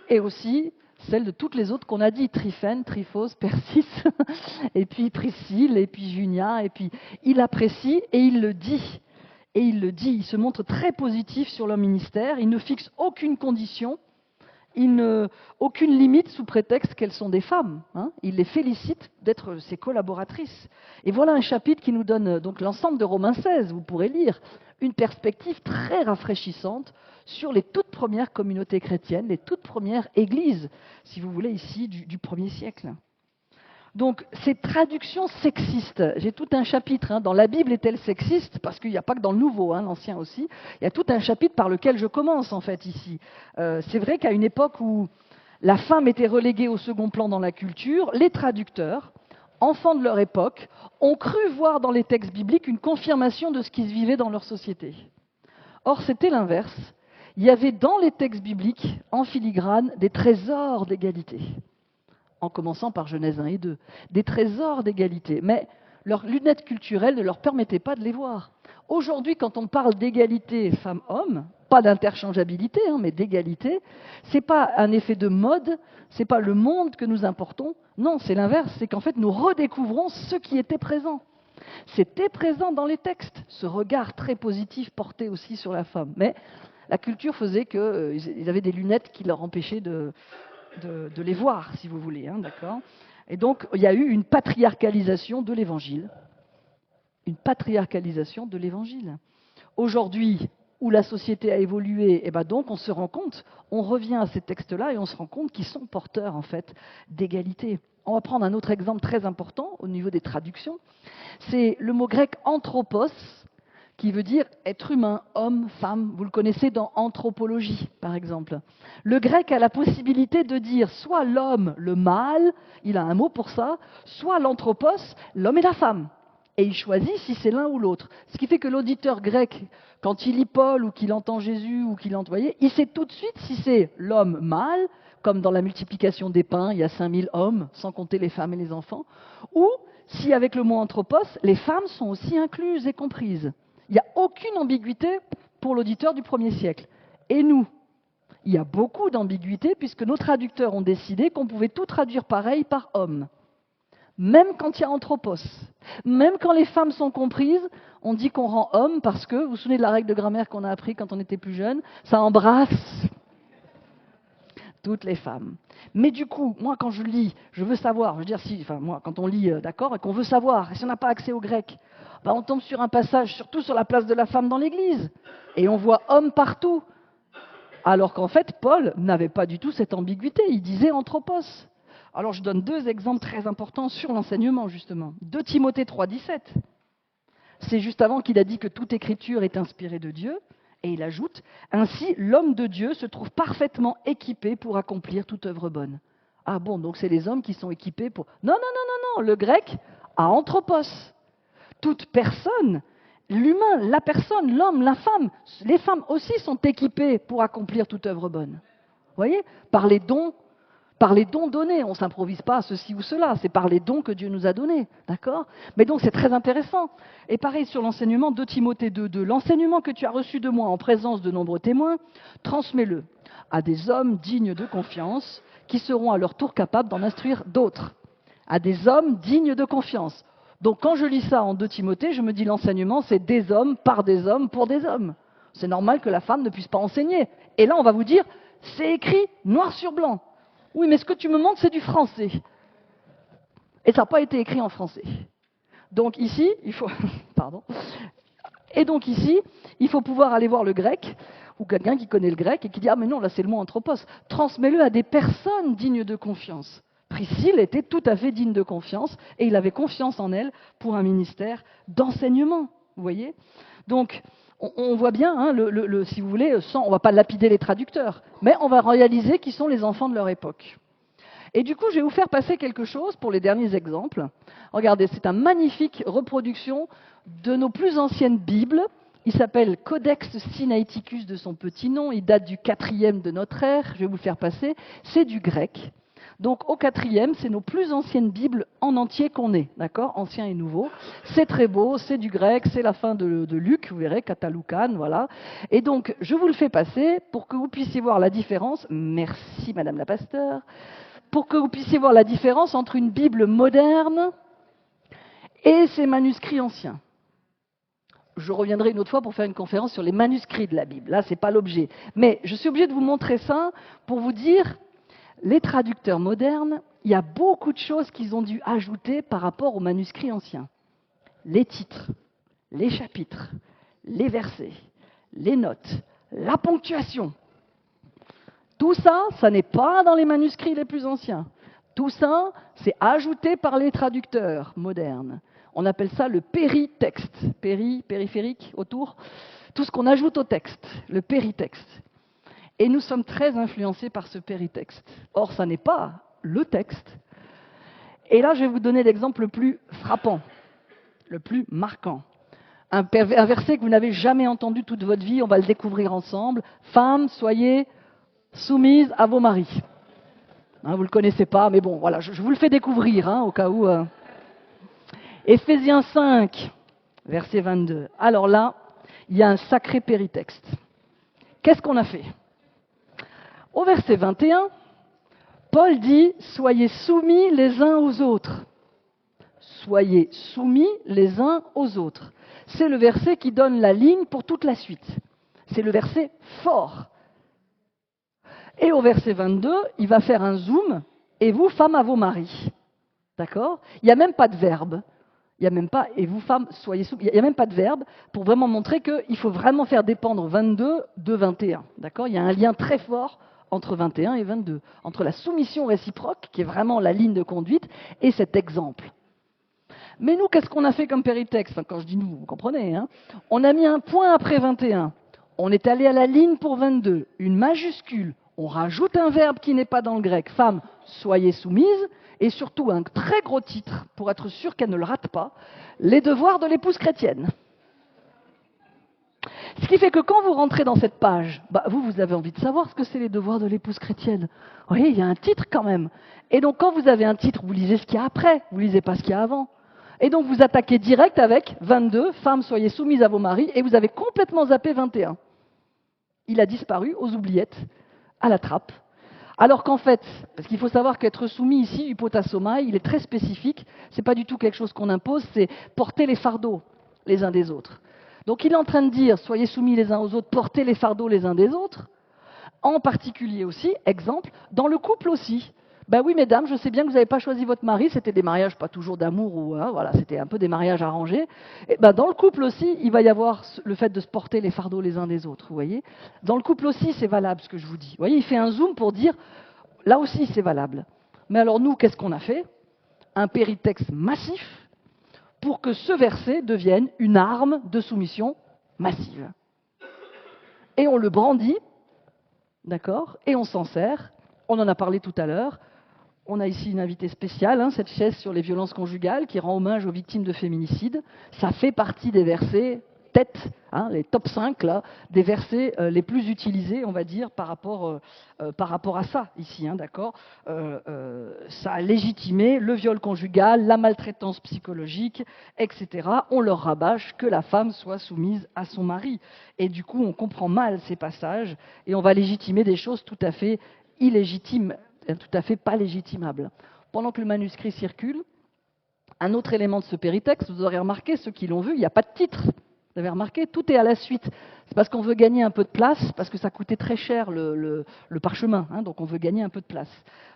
et aussi celle de toutes les autres qu'on a dit, Tryphène, Tryphos, Persis, et puis Priscille, et puis Junia, et puis il apprécie et il le dit. Et il le dit, il se montre très positif sur leur ministère, il ne fixe aucune condition, aucune limite sous prétexte qu'elles sont des femmes. Il les félicite d'être ses collaboratrices. Et voilà un chapitre qui nous donne donc l'ensemble de Romains 16, vous pourrez lire, une perspective très rafraîchissante sur les toutes premières communautés chrétiennes, les toutes premières églises, si vous voulez, ici, du 1er siècle. Donc, ces traductions sexistes, j'ai tout un chapitre dans La Bible est-elle sexiste ? Parce qu'il n'y a pas que dans le Nouveau, l'Ancien aussi. Il y a tout un chapitre par lequel je commence, en fait, ici. C'est vrai qu'à une époque où la femme était reléguée au second plan dans la culture, les traducteurs, enfants de leur époque, ont cru voir dans les textes bibliques une confirmation de ce qui se vivait dans leur société. Or, c'était l'inverse. Il y avait dans les textes bibliques, en filigrane, des trésors d'égalité. En commençant par Genèse 1 et 2, des trésors d'égalité. Mais leurs lunettes culturelles ne leur permettaient pas de les voir. Aujourd'hui, quand on parle d'égalité femmes-hommes, pas d'interchangeabilité, mais d'égalité, ce n'est pas un effet de mode, ce n'est pas le monde que nous importons. Non, c'est l'inverse, c'est qu'en fait, nous redécouvrons ce qui était présent. C'était présent dans les textes, ce regard très positif porté aussi sur la femme. Mais la culture faisait qu'ils avaient des lunettes qui leur empêchaient de les voir, si vous voulez, d'accord ? Et donc, il y a eu une patriarcalisation de l'Évangile. Une patriarcalisation de l'Évangile. Aujourd'hui, où la société a évolué, et ben donc on se rend compte, on revient à ces textes-là et on se rend compte qu'ils sont porteurs en fait d'égalité. On va prendre un autre exemple très important au niveau des traductions. C'est le mot grec anthropos, qui veut dire être humain, homme, femme. Vous le connaissez dans anthropologie, par exemple. Le grec a la possibilité de dire soit l'homme, le mâle, il a un mot pour ça, soit l'anthropos, l'homme et la femme. Et il choisit si c'est l'un ou l'autre. Ce qui fait que l'auditeur grec, quand il lit Paul ou qu'il entend Jésus ou qu'il entend, voyez, il sait tout de suite si c'est l'homme mâle, comme dans la multiplication des pains, il y a 5000 hommes, sans compter les femmes et les enfants, ou si avec le mot anthropos, les femmes sont aussi incluses et comprises. Il n'y a aucune ambiguïté pour l'auditeur du 1er siècle. Et nous, il y a beaucoup d'ambiguïté puisque nos traducteurs ont décidé qu'on pouvait tout traduire pareil par homme. Même quand il y a anthropos, même quand les femmes sont comprises, on dit qu'on rend homme parce que, vous vous souvenez de la règle de grammaire qu'on a appris quand on était plus jeune, ça embrasse toutes les femmes. Mais du coup, moi quand je lis, je veux savoir, je veux dire si, enfin moi quand on lit, d'accord, et qu'on veut savoir, et si on n'a pas accès au grec, ben, on tombe sur un passage, surtout sur la place de la femme dans l'église, et on voit homme partout. Alors qu'en fait, Paul n'avait pas du tout cette ambiguïté, il disait anthropos. Alors je donne 2 exemples très importants sur l'enseignement, justement. 2 Timothée 3,17. C'est juste avant qu'il a dit que toute écriture est inspirée de Dieu, et il ajoute « Ainsi, l'homme de Dieu se trouve parfaitement équipé pour accomplir toute œuvre bonne. » Ah bon, donc c'est les hommes qui sont équipés pour... Non, non, non, non, non, le grec a anthropos. Toute personne, l'humain, la personne, l'homme, la femme, les femmes aussi sont équipées pour accomplir toute œuvre bonne. Vous voyez, par les dons donnés. On ne s'improvise pas ceci ou cela, c'est par les dons que Dieu nous a donnés. D'accord ? Mais donc c'est très intéressant. Et pareil sur l'enseignement de Timothée 2,2. L'enseignement que tu as reçu de moi en présence de nombreux témoins, transmets-le à des hommes dignes de confiance qui seront à leur tour capables d'en instruire d'autres. À des hommes dignes de confiance. Donc quand je lis ça en 2 Timothée, je me dis l'enseignement, c'est des hommes, par des hommes, pour des hommes. C'est normal que la femme ne puisse pas enseigner. Et là, on va vous dire, c'est écrit noir sur blanc. Oui, mais ce que tu me montres, c'est du français. Et ça n'a pas été écrit en français. Donc ici, il faut... Pardon. Et donc ici, il faut pouvoir aller voir le grec, ou quelqu'un qui connaît le grec, et qui dit « Ah mais non, là c'est le mot anthropos. Transmets-le à des personnes dignes de confiance. » Priscille était tout à fait digne de confiance, et il avait confiance en elle pour un ministère d'enseignement. Vous voyez ? Donc, on voit bien, hein, si vous voulez, on ne va pas lapider les traducteurs, mais on va réaliser qu'ils sont les enfants de leur époque. Et du coup, je vais vous faire passer quelque chose pour les derniers exemples. Regardez, c'est une magnifique reproduction de nos plus anciennes Bibles. Il s'appelle Codex Sinaiticus de son petit nom. Il date du 4e de notre ère. Je vais vous le faire passer. C'est du grec. Donc au 4e, c'est nos plus anciennes Bibles en entier qu'on ait, d'accord, ancien et nouveau. C'est très beau, c'est du grec, c'est la fin de Luc, vous verrez, Kataloukan, voilà. Et donc, je vous le fais passer pour que vous puissiez voir la différence. Merci, Madame la Pasteur. Pour que vous puissiez voir la différence entre une Bible moderne et ces manuscrits anciens. Je reviendrai une autre fois pour faire une conférence sur les manuscrits de la Bible. Là, ce n'est pas l'objet. Mais je suis obligée de vous montrer ça pour vous dire... Les traducteurs modernes, il y a beaucoup de choses qu'ils ont dû ajouter par rapport aux manuscrits anciens. Les titres, les chapitres, les versets, les notes, la ponctuation. Tout ça, ça n'est pas dans les manuscrits les plus anciens. Tout ça, c'est ajouté par les traducteurs modernes. On appelle ça le péritexte. Périphérique, autour. Tout ce qu'on ajoute au texte, le péritexte. Et nous sommes très influencés par ce péritexte. Or, ça n'est pas le texte. Et là, je vais vous donner l'exemple le plus frappant, le plus marquant. Un verset que vous n'avez jamais entendu toute votre vie, on va le découvrir ensemble. Femmes, soyez soumises à vos maris. Hein, vous ne le connaissez pas, mais bon, voilà, je vous le fais découvrir, hein, au cas où. Éphésiens 5, verset 22. Alors là, il y a un sacré péritexte. Qu'est-ce qu'on a fait ? Au verset 21, Paul dit « Soyez soumis les uns aux autres ». Soyez soumis les uns aux autres. C'est le verset qui donne la ligne pour toute la suite. C'est le verset fort. Et au verset 22, il va faire un zoom « Et vous, femmes, à vos maris ». D'accord ? Il n'y a même pas de verbe. Il n'y a même pas, et vous femmes, soyez soumises. Il n'y a même pas de verbe pour vraiment montrer qu'il faut vraiment faire dépendre 22 de 21. D'accord ? Il y a un lien très fort entre 21 et 22, entre la soumission réciproque, qui est vraiment la ligne de conduite, et cet exemple. Mais nous, qu'est-ce qu'on a fait comme péritexte ? Enfin, quand je dis nous, vous comprenez, hein ? On a mis un point après 21. On est allé à la ligne pour 22, une majuscule. On rajoute un verbe qui n'est pas dans le grec. Femme, soyez soumise. Et surtout un très gros titre, pour être sûr qu'elle ne le rate pas, les devoirs de l'épouse chrétienne. Ce qui fait que quand vous rentrez dans cette page, vous avez envie de savoir ce que c'est les devoirs de l'épouse chrétienne. Vous voyez, il y a un titre quand même. Et donc quand vous avez un titre, vous lisez ce qu'il y a après, vous ne lisez pas ce qu'il y a avant. Et donc vous attaquez direct avec 22, femmes, soyez soumises à vos maris, et vous avez complètement zappé 21. Il a disparu aux oubliettes, à la trappe. Alors qu'en fait, parce qu'il faut savoir qu'être soumis ici, hypotasomai, il est très spécifique, ce n'est pas du tout quelque chose qu'on impose, c'est porter les fardeaux les uns des autres. Donc il est en train de dire, soyez soumis les uns aux autres, portez les fardeaux les uns des autres, en particulier aussi, exemple, dans le couple aussi. Ben oui, mesdames, je sais bien que vous n'avez pas choisi votre mari, c'était des mariages pas toujours d'amour, ou voilà, c'était un peu des mariages arrangés. Et ben dans le couple aussi, il va y avoir le fait de se porter les fardeaux les uns des autres, vous voyez. Dans le couple aussi, c'est valable ce que je vous dis. Vous voyez, il fait un zoom pour dire, là aussi c'est valable. Mais alors nous, qu'est-ce qu'on a fait ? Un péritexte massif pour que ce verset devienne une arme de soumission massive. Et on le brandit, d'accord ? Et on s'en sert. On en a parlé tout à l'heure. On a ici une invitée spéciale, cette chaise sur les violences conjugales, qui rend hommage aux victimes de féminicide. Ça fait partie des versets tête, les top 5, là, des versets les plus utilisés, on va dire, par rapport à ça, ici, d'accord. Ça a légitimé le viol conjugal, la maltraitance psychologique, etc. On leur rabâche que la femme soit soumise à son mari. Et du coup, on comprend mal ces passages, et on va légitimer des choses tout à fait illégitimes, tout à fait pas légitimables. Pendant que le manuscrit circule, un autre élément de ce péritexte, vous aurez remarqué, ceux qui l'ont vu, il n'y a pas de titre. Vous avez remarqué, tout est à la suite. C'est parce qu'on veut gagner un peu de place, parce que ça coûtait très cher le parchemin, donc on veut gagner un peu de place.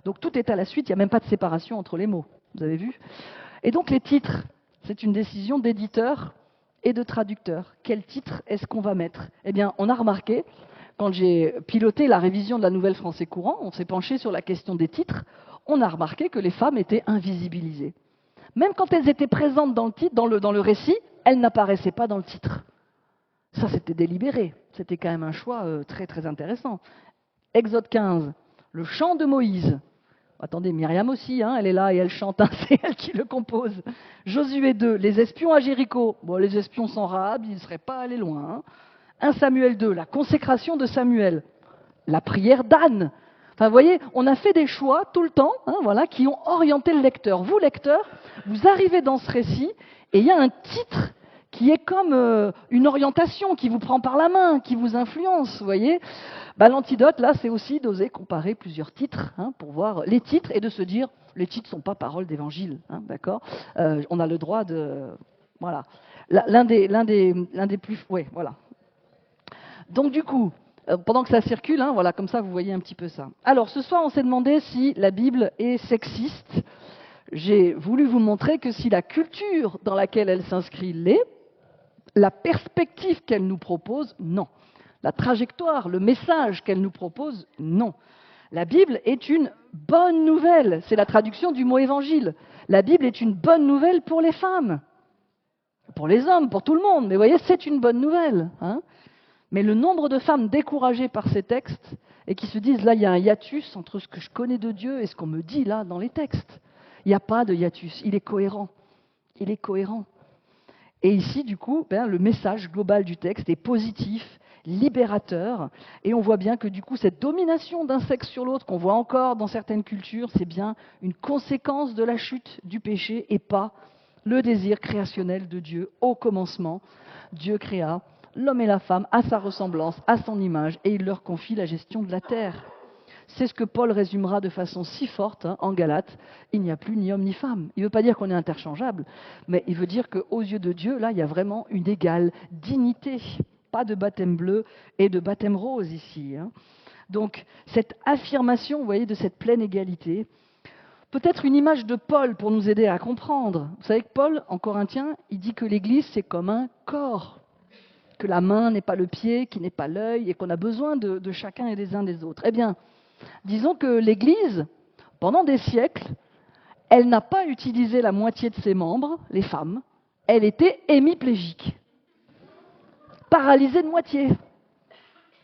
Donc tout est à la suite, il n'y a même pas de séparation entre les mots. Vous avez vu ? Et donc les titres, c'est une décision d'éditeur et de traducteur. Quel titre est-ce qu'on va mettre ? Eh bien, on a remarqué, quand j'ai piloté la révision de la Nouvelle Français courant, on s'est penché sur la question des titres, on a remarqué que les femmes étaient invisibilisées. Même quand elles étaient présentes dans le titre, dans le récit, elles n'apparaissaient pas dans le titre. Ça, c'était délibéré. C'était quand même un choix très, très intéressant. Exode 15, le chant de Moïse. Attendez, Myriam aussi, elle est là et elle chante, c'est elle qui le compose. Josué 2, les espions à Jéricho. Bon, les espions sans Rahab, ils ne seraient pas allés loin. 1 Samuel 2, la consécration de Samuel. La prière d'Anne. Enfin, vous voyez, on a fait des choix tout le temps, qui ont orienté le lecteur. Vous, lecteur, vous arrivez dans ce récit et il y a un titre qui est comme une orientation, qui vous prend par la main, qui vous influence, vous voyez. L'antidote, là, c'est aussi d'oser comparer plusieurs titres, pour voir les titres et de se dire, les titres ne sont pas paroles d'évangile, d'accord. On a le droit de... Voilà. L'un des plus... Oui, voilà. Donc, du coup... pendant que ça circule, voilà, comme ça vous voyez un petit peu ça. Alors ce soir on s'est demandé si la Bible est sexiste. J'ai voulu vous montrer que si la culture dans laquelle elle s'inscrit l'est, la perspective qu'elle nous propose, non. La trajectoire, le message qu'elle nous propose, non. La Bible est une bonne nouvelle, c'est la traduction du mot évangile. La Bible est une bonne nouvelle pour les femmes, pour les hommes, pour tout le monde, mais vous voyez, c'est une bonne nouvelle. Mais le nombre de femmes découragées par ces textes et qui se disent, là, il y a un hiatus entre ce que je connais de Dieu et ce qu'on me dit là dans les textes. Il n'y a pas de hiatus, il est cohérent. Il est cohérent. Et ici, du coup, le message global du texte est positif, libérateur, et on voit bien que du coup, cette domination d'un sexe sur l'autre qu'on voit encore dans certaines cultures, c'est bien une conséquence de la chute du péché et pas le désir créationnel de Dieu au commencement. Dieu créa l'homme et la femme à sa ressemblance, à son image, et il leur confie la gestion de la terre. C'est ce que Paul résumera de façon si forte en Galates, il n'y a plus ni homme ni femme. Il ne veut pas dire qu'on est interchangeable, mais il veut dire qu'aux yeux de Dieu, là, il y a vraiment une égale dignité. Pas de baptême bleu et de baptême rose ici. Donc, cette affirmation, vous voyez, de cette pleine égalité, peut-être une image de Paul pour nous aider à comprendre. Vous savez que Paul, en Corinthiens, il dit que l'Église, c'est comme un corps, que la main n'est pas le pied, qui n'est pas l'œil, et qu'on a besoin de chacun et des uns des autres. Eh bien, disons que l'Église, pendant des siècles, elle n'a pas utilisé la moitié de ses membres, les femmes, elle était hémiplégique, paralysée de moitié.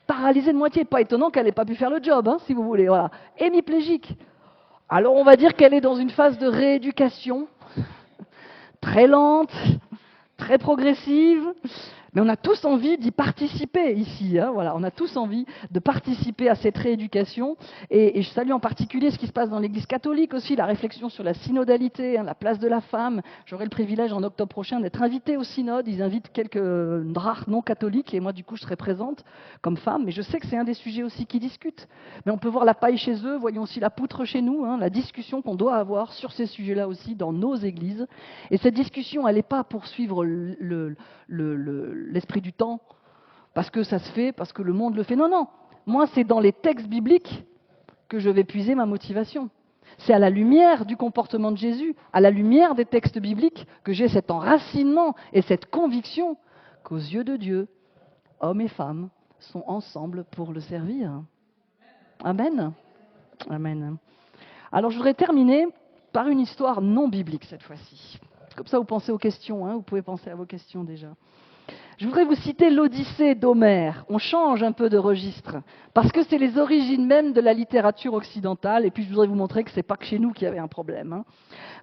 Paralysée de moitié, pas étonnant qu'elle n'ait pas pu faire le job, hein, si vous voulez, voilà. Hémiplégique. Alors on va dire qu'elle est dans une phase de rééducation, très lente, très progressive, mais on a tous envie d'y participer ici. Hein, voilà, on a tous envie de participer à cette rééducation. Et je salue en particulier ce qui se passe dans l'Église catholique aussi, la réflexion sur la synodalité, hein, la place de la femme. J'aurai le privilège en octobre prochain d'être invitée au synode. Ils invitent quelques rares non catholiques et moi du coup je serai présente comme femme. Mais je sais que c'est un des sujets aussi qui discutent. Mais on peut voir la paille chez eux, voyons aussi la poutre chez nous, hein, la discussion qu'on doit avoir sur ces sujets-là aussi dans nos églises. Et cette discussion, elle n'est pas pour suivre l'esprit du temps, parce que ça se fait, parce que le monde le fait. Non, non. Moi, c'est dans les textes bibliques que je vais puiser ma motivation. C'est à la lumière du comportement de Jésus, à la lumière des textes bibliques, que j'ai cet enracinement et cette conviction qu'aux yeux de Dieu, hommes et femmes sont ensemble pour le servir. Amen. Amen. Alors, je voudrais terminer par une histoire non biblique cette fois-ci. Comme ça, vous pensez aux questions, hein, vous pouvez penser à vos questions déjà. Je voudrais vous citer l'Odyssée d'Homère. On change un peu de registre, parce que c'est les origines même de la littérature occidentale, et puis je voudrais vous montrer que ce n'est pas que chez nous qu'il y avait un problème. Hein.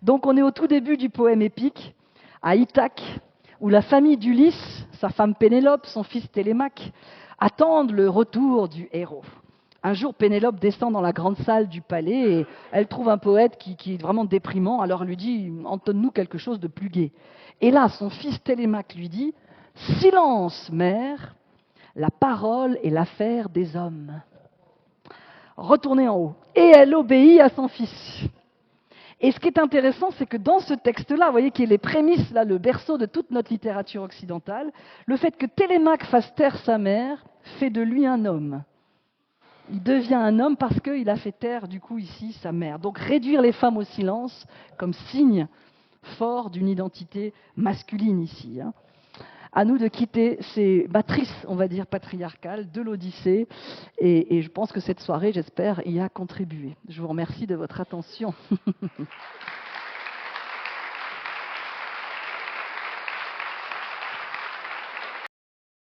Donc on est au tout début du poème épique, à Ithaque, où la famille d'Ulysse, sa femme Pénélope, son fils Télémaque, attendent le retour du héros. Un jour, Pénélope descend dans la grande salle du palais et elle trouve un poète qui est vraiment déprimant, alors elle lui dit « Entonne-nous quelque chose de plus gai ». Et là, son fils Télémaque lui dit « Silence, mère, la parole est l'affaire des hommes. » Retournez en haut. Et elle obéit à son fils. Et ce qui est intéressant, c'est que dans ce texte-là, vous voyez, qui est les prémices, là, le berceau de toute notre littérature occidentale, le fait que Télémaque fasse taire sa mère fait de lui un homme. Il devient un homme parce qu'il a fait taire, du coup, ici, sa mère. Donc, réduire les femmes au silence comme signe fort d'une identité masculine ici. Hein. À nous de quitter ces matrices, on va dire, patriarcales de l'Odyssée. Et je pense que cette soirée, j'espère, y a contribué. Je vous remercie de votre attention.